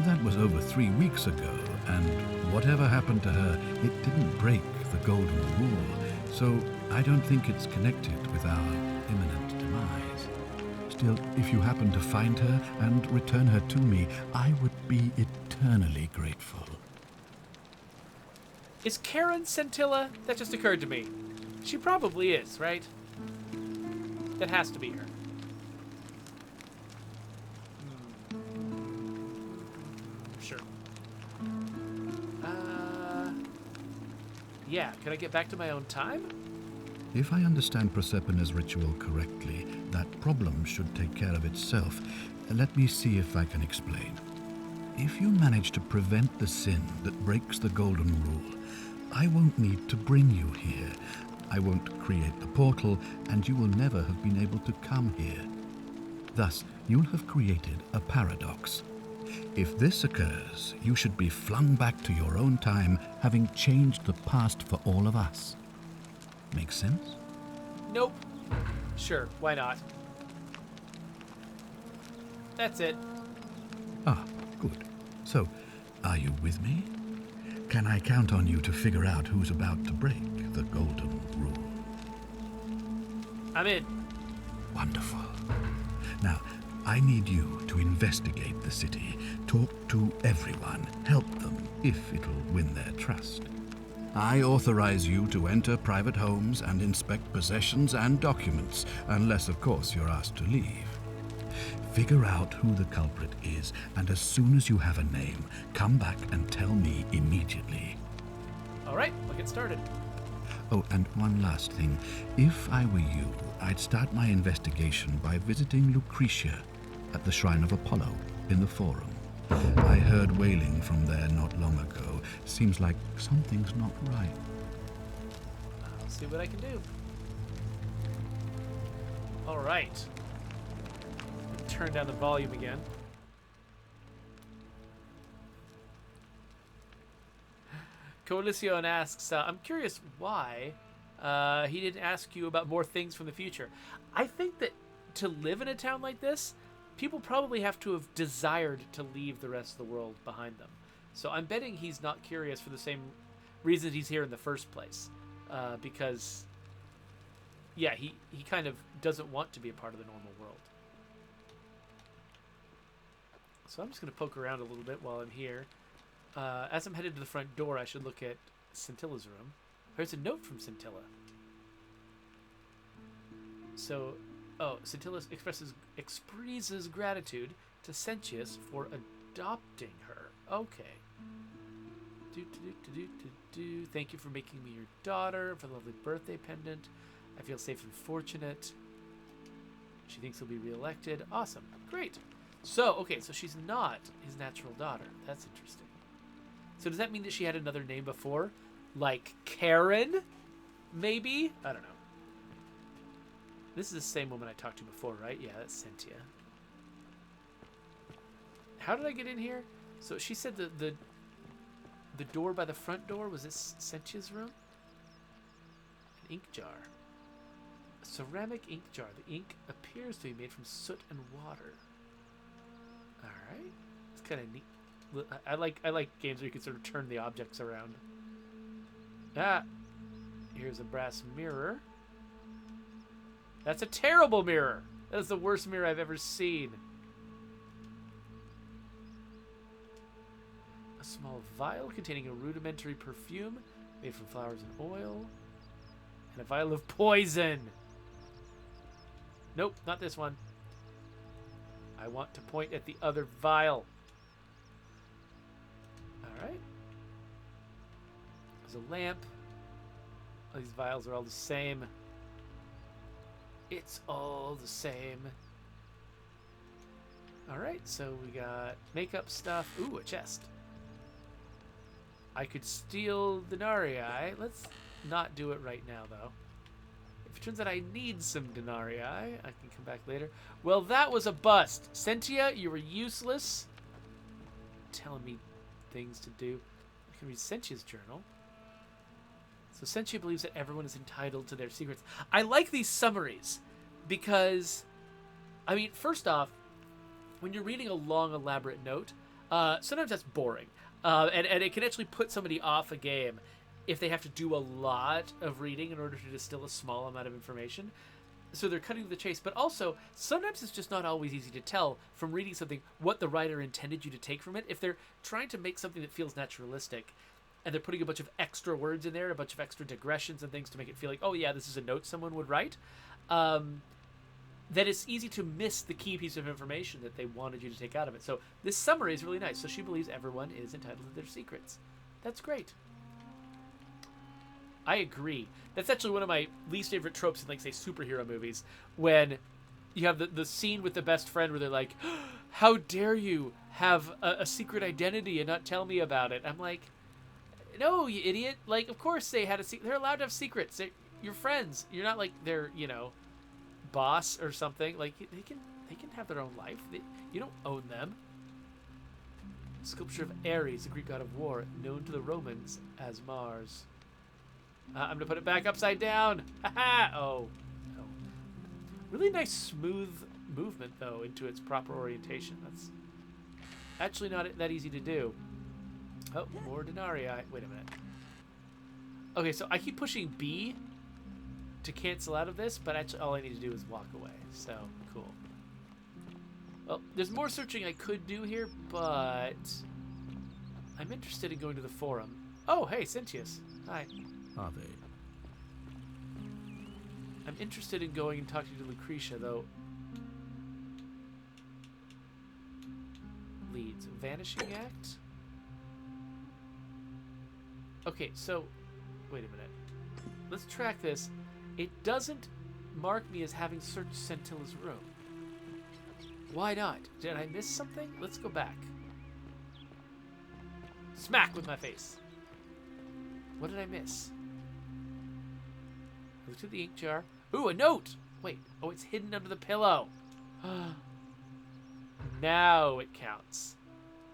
that was over 3 weeks ago, and whatever happened to her, it didn't break the golden rule, so I don't think it's connected with our imminent demise. Still, if you happen to find her and return her to me, I would be eternally grateful. Is Karen Scintilla? That just occurred to me. She probably is, right? That has to be her. Sure. Yeah, can I get back to my own time? If I understand Prosepina's ritual correctly, that problem should take care of itself. Let me see if I can explain. If you manage to prevent the sin that breaks the golden rule, I won't need to bring you here. I won't create the portal, and you will never have been able to come here. Thus, you'll have created a paradox. If this occurs, you should be flung back to your own time, having changed the past for all of us. Make sense? Nope. Sure, why not? That's it. Ah, good. So, are you with me? Can I count on you to figure out who's about to break the golden rule? I'm in. Wonderful. Now, I need you to investigate the city, talk to everyone, help them, if it'll win their trust. I authorize you to enter private homes and inspect possessions and documents, unless, of course, you're asked to leave. Figure out who the culprit is, and as soon as you have a name, come back and tell me immediately. All right, we'll get started. Oh, and one last thing. If I were you, I'd start my investigation by visiting Lucretia at the Shrine of Apollo in the Forum. I heard wailing from there not long ago. Seems like something's not right. I'll see what I can do. All right. Turn down the volume again. Coalition asks, I'm curious why he didn't ask you about more things from the future. I think that to live in a town like this, people probably have to have desired to leave the rest of the world behind them. So I'm betting he's not curious for the same reason he's here in the first place. Because, yeah, he kind of doesn't want to be a part of the normal world. So I'm just going to poke around a little bit while I'm here. As I'm headed to the front door, I should look at Scintilla's room. There's a note from Scintilla. So, Scintilla expresses gratitude to Sentius for adopting her. Okay. Thank you for making me your daughter, for the lovely birthday pendant. I feel safe and fortunate. She thinks he'll be reelected. Awesome. Great. So, okay, so she's not his natural daughter. That's interesting. So does that mean that she had another name before? Like Karen? Maybe? I don't know. This is the same woman I talked to before, right? Yeah, that's Cynthia. How did I get in here? So she said the door by the front door, was this Cynthia's room? An ink jar. A ceramic ink jar. The ink appears to be made from soot and water. Alright. It's kind of neat. I like games where you can sort of turn the objects around. Ah! Here's a brass mirror. That's a terrible mirror! That is the worst mirror I've ever seen. A small vial containing a rudimentary perfume made from flowers and oil. And a vial of poison! Nope, not this one. I want to point at the other vial. Alright. There's a lamp. These vials are all the same. It's all the same. Alright, so we got makeup stuff. Ooh, a chest. I could steal denarii. Let's not do it right now, though. If it turns out I need some denarii, I can come back later. Well, that was a bust. Sentia, you were useless. Telling me things to do. I can read Sentia's journal. So Sentia believes that everyone is entitled to their secrets. I like these summaries because, I mean, first off, when you're reading a long, elaborate note, sometimes that's boring. And it can actually put somebody off a game if they have to do a lot of reading in order to distill a small amount of information. So they're cutting to the chase. But also, sometimes it's just not always easy to tell from reading something what the writer intended you to take from it. If they're trying to make something that feels naturalistic, and they're putting a bunch of extra words in there, a bunch of extra digressions and things to make it feel like, oh yeah, this is a note someone would write, then it's easy to miss the key piece of information that they wanted you to take out of it. So this summary is really nice. So she believes everyone is entitled to their secrets. That's great. I agree. That's actually one of my least favorite tropes in, like, say, superhero movies, when you have the scene with the best friend where they're like, how dare you have a secret identity and not tell me about it? I'm like, no, you idiot. Like, of course they had they're allowed to have secrets. You're friends. You're not like their, boss or something. Like, they can have their own life. You don't own them. Sculpture of Ares, the Greek god of war, known to the Romans as Mars. I'm gonna put it back upside down. Haha! Oh. Really nice smooth movement, though, into its proper orientation. That's actually not that easy to do. Oh, more denarii. Wait a minute. Okay, so I keep pushing B to cancel out of this, but actually all I need to do is walk away. So, cool. Well, there's more searching I could do here, but I'm interested in going to the forum. Oh, hey, Sentius. Hi. Are they? I'm interested in going and talking to Lucretia, though. Leads. Vanishing Act? Okay, so, wait a minute. Let's track this. It doesn't mark me as having searched Sentilla's room. Why not? Did I miss something? Let's go back. Smack with my face. What did I miss? I looked at the ink jar. Ooh, a note! Wait, oh, it's hidden under the pillow. Now it counts.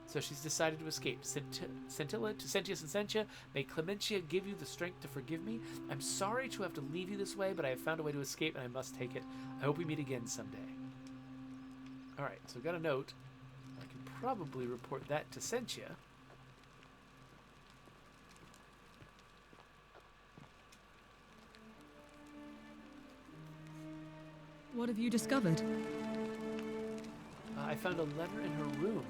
So she's decided to escape. Sentilla to Sentius and Sentia, may Clementia give you the strength to forgive me. I'm sorry to have to leave you this way, but I have found a way to escape and I must take it. I hope we meet again someday. Alright, so got a note. I can probably report that to Sentia. What have you discovered? I found a letter in her room.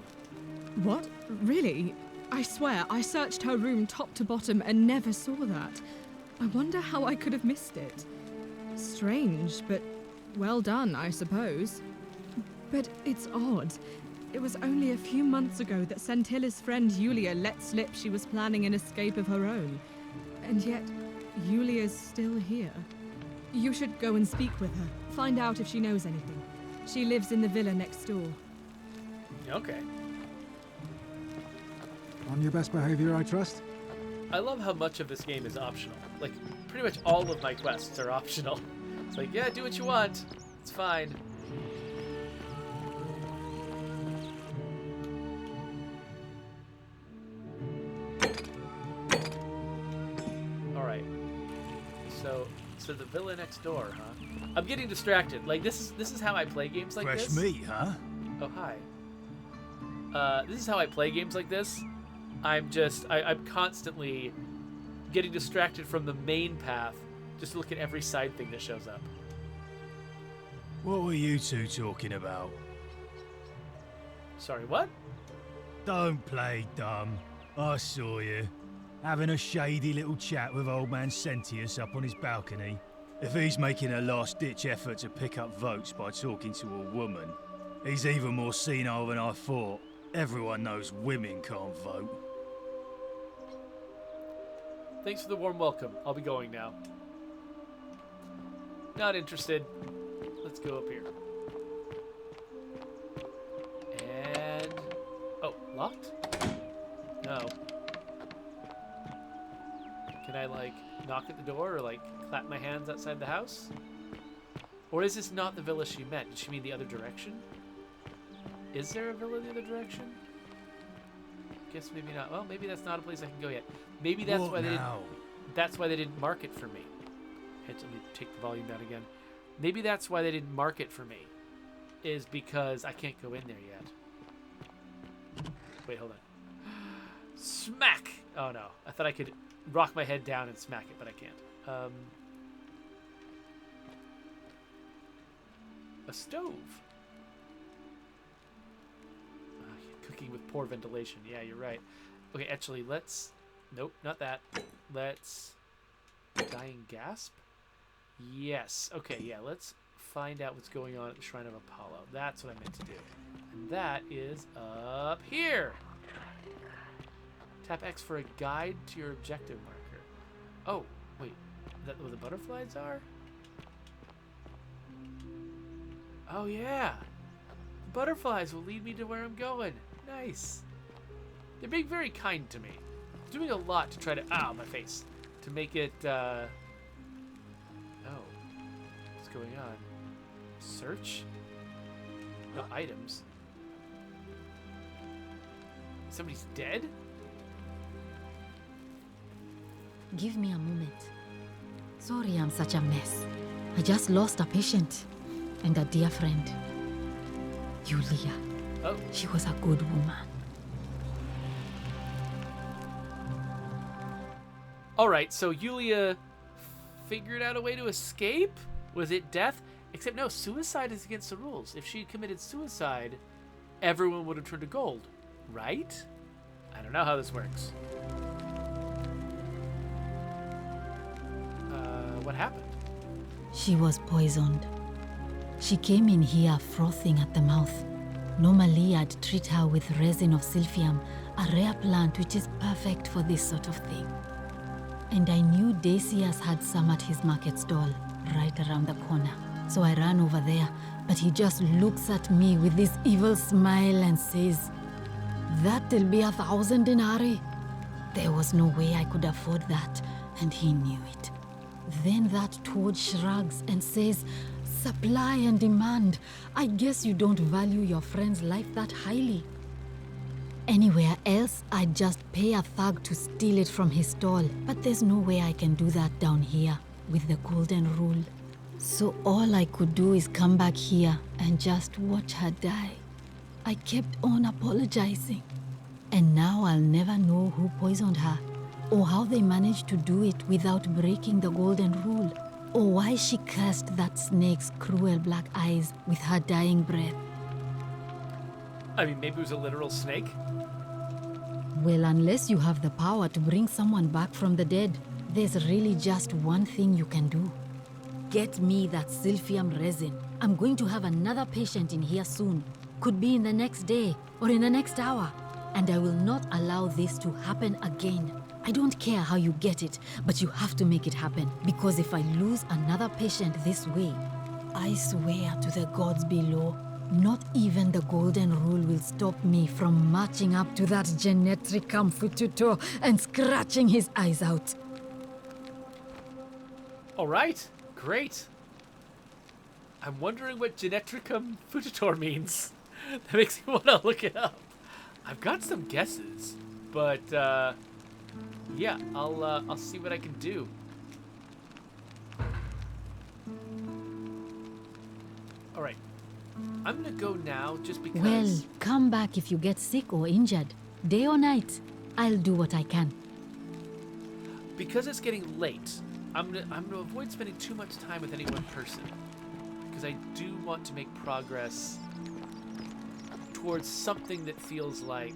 What? Really? I swear, I searched her room top to bottom and never saw that. I wonder how I could have missed it. Strange, but well done, I suppose. But it's odd. It was only a few months ago that Sentilla's friend Yulia let slip she was planning an escape of her own. And yet, Yulia's still here. You should go and speak with her. Find out if she knows anything. She lives in the villa next door. Okay. On your best behavior, I trust? I love how much of this game is optional. Like, pretty much all of my quests are optional. It's like, yeah, do what you want. It's fine. Alright. So the villa next door, huh? I'm getting distracted. Like, this is how I play games like Fresh this. meat, huh? Oh, hi. This is how I play games like this. I'm constantly getting distracted from the main path just to look at every side thing that shows up. What were you two talking about? Sorry, what? Don't play dumb. I saw you. Having a shady little chat with old man Sentius up on his balcony. If he's making a last-ditch effort to pick up votes by talking to a woman, he's even more senile than I thought. Everyone knows women can't vote. Thanks for the warm welcome. I'll be going now. Not interested. Let's go up here. And... oh, locked? No. Can I, like, knock at the door or, like, clap my hands outside the house? Or is this not the villa she meant? Did she mean the other direction? Is there a villa the other direction? Guess maybe not. Well, maybe that's not a place I can go yet. Maybe that's why they didn't. That's why they didn't mark it for me. Let me take the volume down again. Maybe that's why they didn't mark it for me. Is because I can't go in there yet. Wait, hold on. Smack! Oh no, I thought I could rock my head down and smack it, but I can't. A stove. Cooking with poor ventilation. Yeah, you're right. Okay, actually, let's... nope, not that. Let's... dying gasp? Yes. Okay, yeah, let's find out what's going on at the Shrine of Apollo. That's what I meant to do. And that is up here! Tap X for a guide to your objective marker. Oh, wait. Is that what the butterflies are? Oh, yeah. The butterflies will lead me to where I'm going. Nice. They're being very kind to me. Doing a lot to try to... ow, my face. To make it, oh. What's going on? Search? No items. Somebody's dead? Give me a moment. Sorry I'm such a mess. I just lost a patient and a dear friend. Yulia. Oh. She was a good woman. Alright, so Yulia figured out a way to escape? Was it death? Except no, suicide is against the rules. If she had committed suicide, everyone would have turned to gold. Right? I don't know how this works. What happened? She was poisoned. She came in here frothing at the mouth. Normally, I'd treat her with resin of silphium, a rare plant which is perfect for this sort of thing. And I knew Decius had some at his market stall, right around the corner. So I ran over there, but he just looks at me with this evil smile and says, "That'll be 1,000 denarii." There was no way I could afford that, and he knew it. Then that toad shrugs and says, "Supply and demand. I guess you don't value your friend's life that highly." Anywhere else, I'd just pay a thug to steal it from his stall. But there's no way I can do that down here with the golden rule. So all I could do is come back here and just watch her die. I kept on apologizing. And now I'll never know who poisoned her, or how they managed to do it without breaking the golden rule, or why she cursed that snake's cruel black eyes with her dying breath. I mean, maybe it was a literal snake? Well, unless you have the power to bring someone back from the dead, there's really just one thing you can do. Get me that silphium resin. I'm going to have another patient in here soon. Could be in the next day, or in the next hour. And I will not allow this to happen again. I don't care how you get it, but you have to make it happen. Because if I lose another patient this way, I swear to the gods below, not even the golden rule will stop me from marching up to that Genetricum Fututor and scratching his eyes out. All right, great. I'm wondering what Genetricum Fututor means. That makes me want to look it up. I've got some guesses, but yeah, I'll see what I can do. All right, I'm gonna go now just because. Well, come back if you get sick or injured, day or night. I'll do what I can. Because it's getting late, I'm gonna avoid spending too much time with any one person, because I do want to make progress towards something that feels like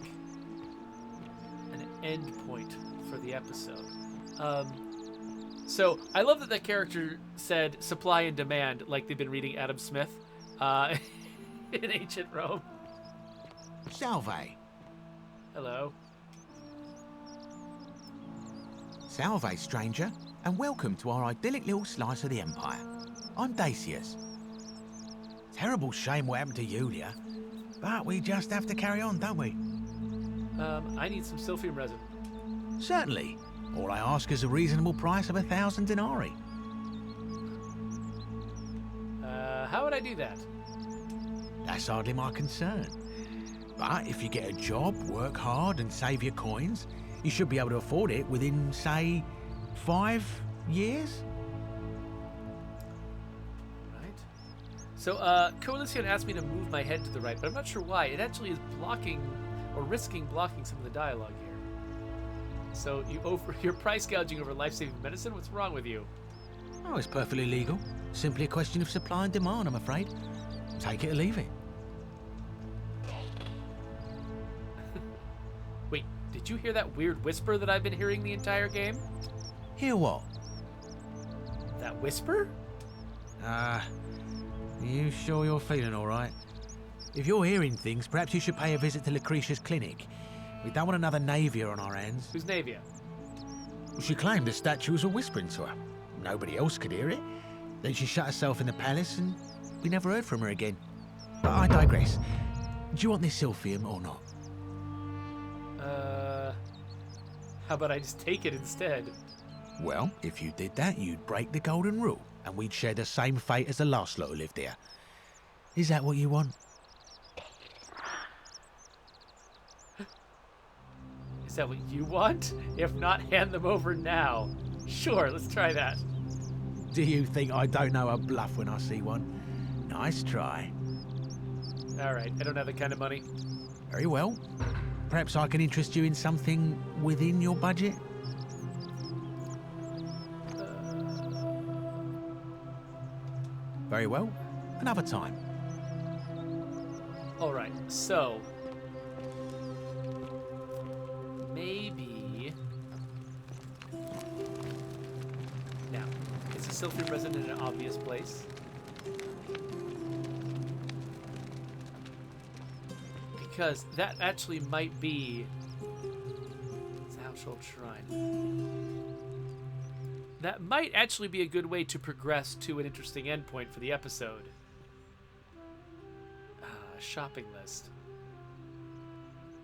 an end point for the episode. So I love that character said supply and demand like they've been reading Adam Smith in ancient Rome. Salve. Hello. Salve, stranger, and welcome to our idyllic little slice of the Empire. I'm Dacius. Terrible shame what happened to Yulia, but we just have to carry on, don't we? I need some silphium resin. Certainly. All I ask is a reasonable price of 1,000 denarii. How would I do that? That's hardly my concern. But if you get a job, work hard and save your coins, you should be able to afford it within, say, 5 years? Right. So, Coalition asked me to move my head to the right, but I'm not sure why. It actually is blocking, or risking blocking some of the dialogue here. So, you're price gouging over life-saving medicine? What's wrong with you? Oh, it's perfectly legal. Simply a question of supply and demand, I'm afraid. Take it or leave it. Wait, did you hear that weird whisper that I've been hearing the entire game? Hear what? That whisper? You sure you're feeling all right? If you're hearing things, perhaps you should pay a visit to Lucretia's clinic. We don't want another Navia on our hands. Who's Navia? She claimed the statue was whispering to her. Nobody else could hear it. Then she shut herself in the palace and we never heard from her again. But I digress. Do you want this silphium or not? How about I just take it instead? Well, if you did that, you'd break the golden rule, and we'd share the same fate as the last lot who lived here. Is that what you want? Is that what you want? If not, hand them over now. Sure, let's try that. Do you think I don't know a bluff when I see one? Nice try. Alright, I don't have that kind of money. Very well. Perhaps I can interest you in something within your budget? Very well. Another time. Alright, so... maybe... Now, is the silphium resin in an obvious place? Because that actually might be... Zauschald Shrine. That might actually be a good way to progress to an interesting endpoint for the episode. Shopping list.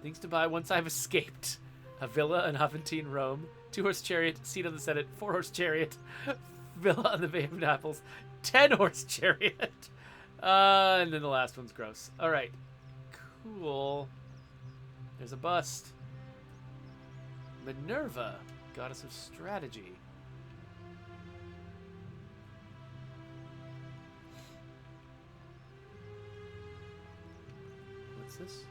Things to buy once I've escaped. A villa in Aventine, Rome. 2-horse chariot, seat on the Senate. 4-horse chariot, villa on the Bay of Naples. 10-horse chariot. And then the last one's gross. All right. Cool. There's a bust. Minerva, goddess of strategy. What's this?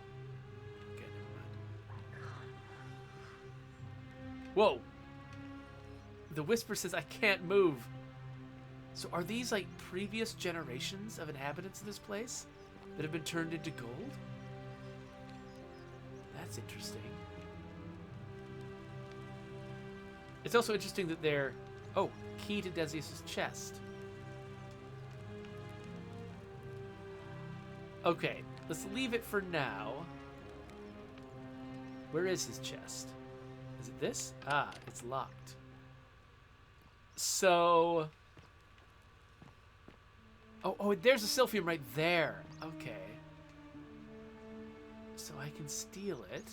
Okay, never mind. Whoa! The whisper says I can't move. So are these like previous generations of inhabitants of this place that have been turned into gold? That's interesting. It's also interesting that they're... Oh, key to Decius' chest. Okay, let's leave it for now. Where is his chest? Is it this? Ah, it's locked. So... Oh, there's a silphium right there. Okay. So I can steal it.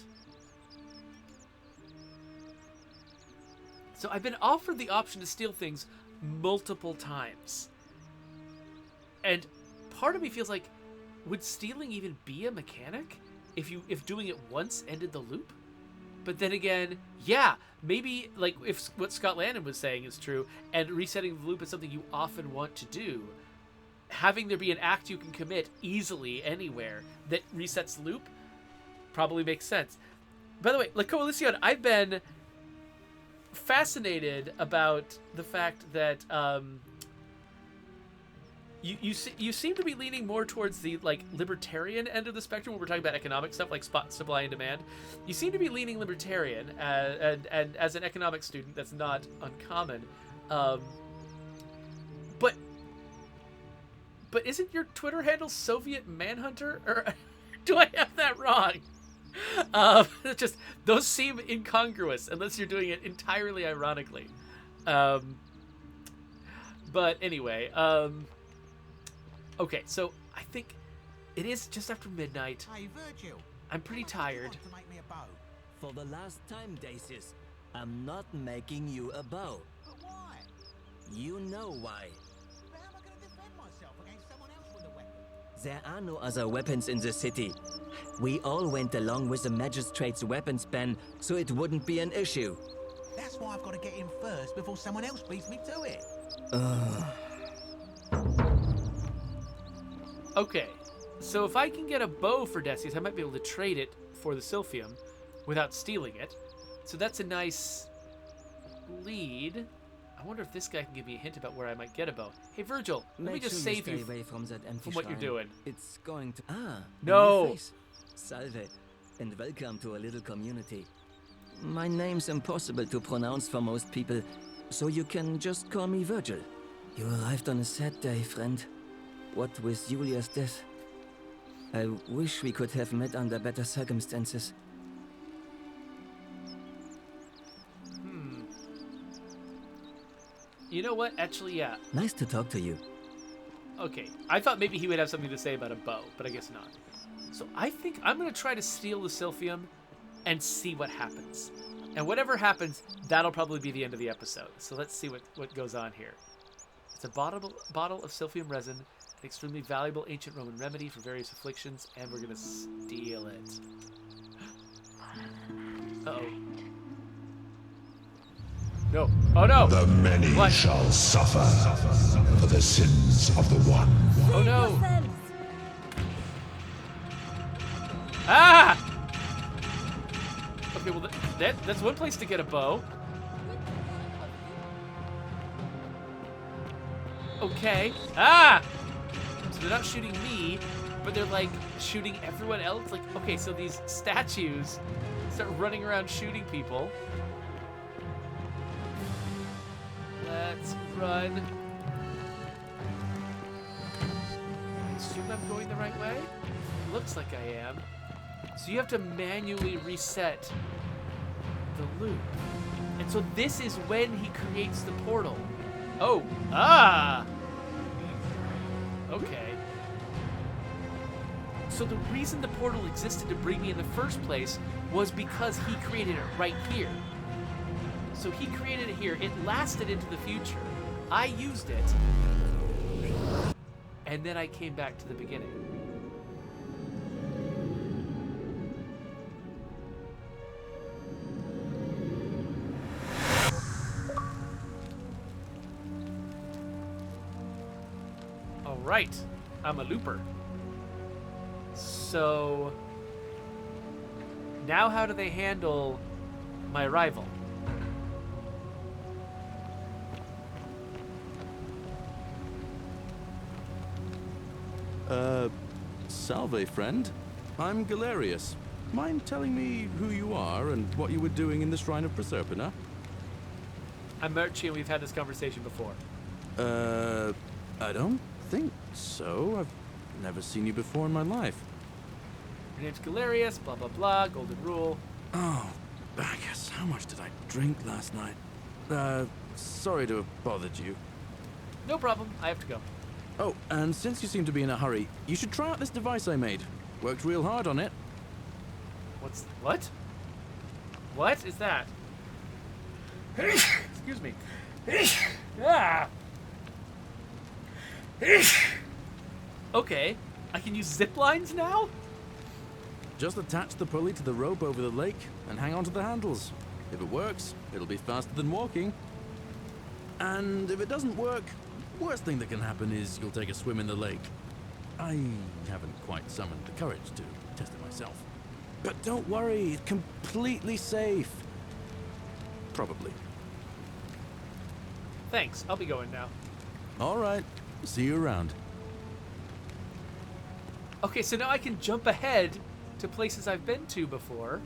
So I've been offered the option to steal things multiple times. And part of me feels like, would stealing even be a mechanic if doing it once ended the loop? But then again, yeah, maybe like if what Scott Landon was saying is true and resetting the loop is something you often want to do, having there be an act you can commit easily anywhere that resets the loop probably makes sense. By the way, La Coalición, I've been fascinated about the fact that you seem to be leaning more towards the like libertarian end of the spectrum when we're talking about economic stuff like supply and demand. You seem to be leaning libertarian, and as an economics student, that's not uncommon. But isn't your Twitter handle Soviet Manhunter? Or do I have that wrong? Just those seem incongruous unless you're doing it entirely ironically. But anyway, okay, so I think it is just after midnight. Hey, Virgil. I'm pretty tired. To make me a bow. For the last time, Dacius, I'm not making you a bow. But why? You know why. But how am I going to defend myself against someone else with a weapon? There are no other weapons in the city. We all went along with the magistrate's weapons ban, so it wouldn't be an issue. That's why I've got to get in first before someone else beats me to it. Okay, so if I can get a bow for Decius, I might be able to trade it for the Sylphium without stealing it. So that's a nice lead. I wonder if this guy can give me a hint about where I might get a bow. Hey, Virgil, let me just save you away from that empty what you're shrine. doing. It's going to... Ah, no. new face. Salve, and welcome to a little community. My name's impossible to pronounce for most people, so you can just call me Virgil. You arrived on a sad day, friend. What with Julia's death? I wish we could have met under better circumstances. You know what? Actually, yeah. Nice to talk to you. Okay, I thought maybe he would have something to say about a bow, but I guess not. So I think I'm going to try to steal the Sylphium and see what happens. And whatever happens, that'll probably be the end of the episode. So let's see what goes on here. It's a bottle of Sylphium resin, an extremely valuable ancient Roman remedy for various afflictions, and we're going to steal it. Uh-oh. No. Oh, no. The many shall suffer for the sins of the one. Oh, no. Ah! Okay, well, that's one place to get a bow. Okay. Ah! So they're not shooting me, but they're, like, shooting everyone else. Like, okay, so these statues start running around shooting people. Let's run. I assume I'm going the right way? Looks like I am. So you have to manually reset the loop. And so this is when he creates the portal. Oh, ah! Okay. So the reason the portal existed to bring me in the first place was because he created it right here. So he created it here. It lasted into the future. I used it. And then I came back to the beginning. All right. I'm a looper. So now how do they handle my rival? Salve, friend. I'm Galerius. Mind telling me who you are and what you were doing in the Shrine of Proserpina? I'm Murchie, and we've had this conversation before. I don't think so. I've never seen you before in my life. Your name's Galerius, blah, blah, blah, golden rule. Oh, Bacchus, how much did I drink last night? Sorry to have bothered you. No problem, I have to go. Oh, and since you seem to be in a hurry, you should try out this device I made. Worked real hard on it. What? What is that? Excuse me. Ah. Okay, I can use zip lines now? Just attach the pulley to the rope over the lake and hang on to the handles. If it works, it'll be faster than walking. And if it doesn't work, worst thing that can happen is you'll take a swim in the lake. I haven't quite summoned the courage to test it myself. But don't worry, it's completely safe. Probably. Thanks, I'll be going now. All right, see you around. Okay, so now I can jump ahead to places I've been to before.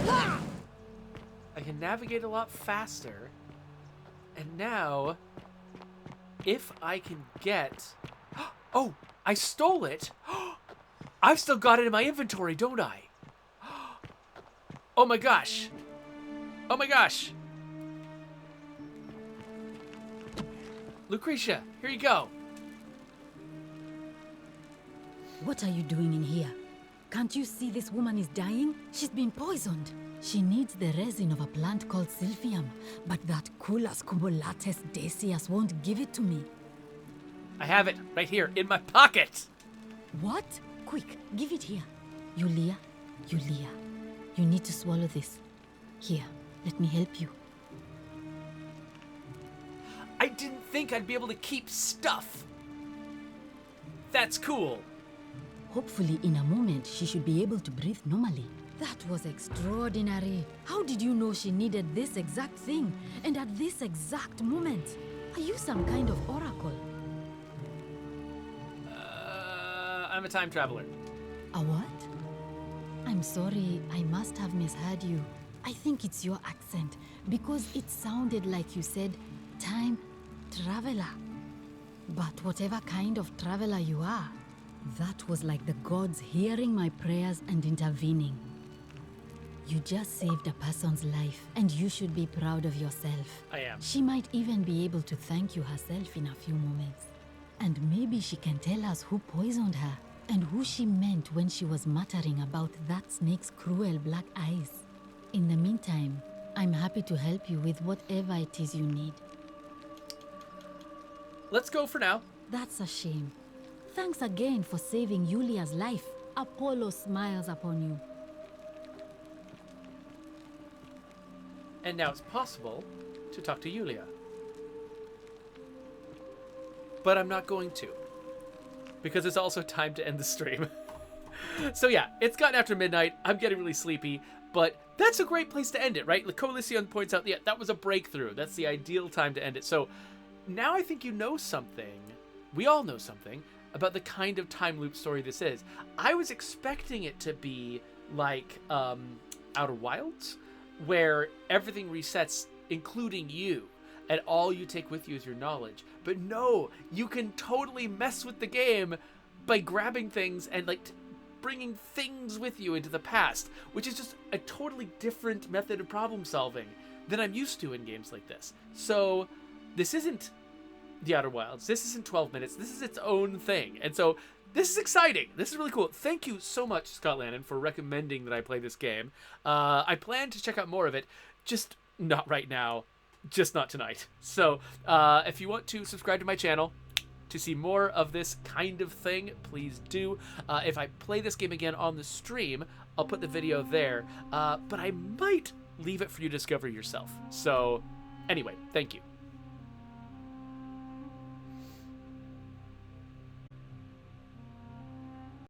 Look! can navigate a lot faster. And now, if I can get... Oh, I stole it. I've still got it in my inventory, don't I? Oh my gosh. Oh my gosh. Lucretia, here you go. What are you doing in here? Can't you see this woman is dying? She's been poisoned. She needs the resin of a plant called Sylphium, but that Culus cubulatus Decius won't give it to me. I have it right here in my pocket. What? Quick, give it here. Yulia, you need to swallow this. Here, let me help you. I didn't think I'd be able to keep stuff. That's cool. Hopefully in a moment she should be able to breathe normally. That was extraordinary. How did you know she needed this exact thing and at this exact moment? Are you some kind of oracle? I'm a time traveler. A what? I'm sorry, I must have misheard you. I think it's your accent, because it sounded like you said time traveler. But whatever kind of traveler you are, that was like the gods hearing my prayers and intervening. You just saved a person's life, and you should be proud of yourself. I am. She might even be able to thank you herself in a few moments. And maybe she can tell us who poisoned her, and who she meant when she was muttering about that snake's cruel black eyes. In the meantime, I'm happy to help you with whatever it is you need. Let's go for now. That's a shame. Thanks again for saving Yulia's life. Apollo smiles upon you. And now it's possible to talk to Yulia. But I'm not going to, because it's also time to end the stream. So yeah, it's gotten after midnight. I'm getting really sleepy, but that's a great place to end it, right? Coalition points out, yeah, that was a breakthrough. That's the ideal time to end it. So now I think you know something. We all know something about the kind of time loop story this is. I was expecting it to be like Outer Wilds, where everything resets, including you, and all you take with you is your knowledge. But no, you can totally mess with the game by grabbing things and like bringing things with you into the past, which is just a totally different method of problem solving than I'm used to in games like this. So this isn't the Outer Wilds. This isn't 12 minutes. This is its own thing. And so this is exciting. This is really cool. Thank you so much, Scott Lannon, for recommending that I play this game. I plan to check out more of it, just not right now, just not tonight. So if you want to subscribe to my channel to see more of this kind of thing, please do. If I play this game again on the stream, I'll put the video there, but I might leave it for you to discover yourself. So anyway, thank you.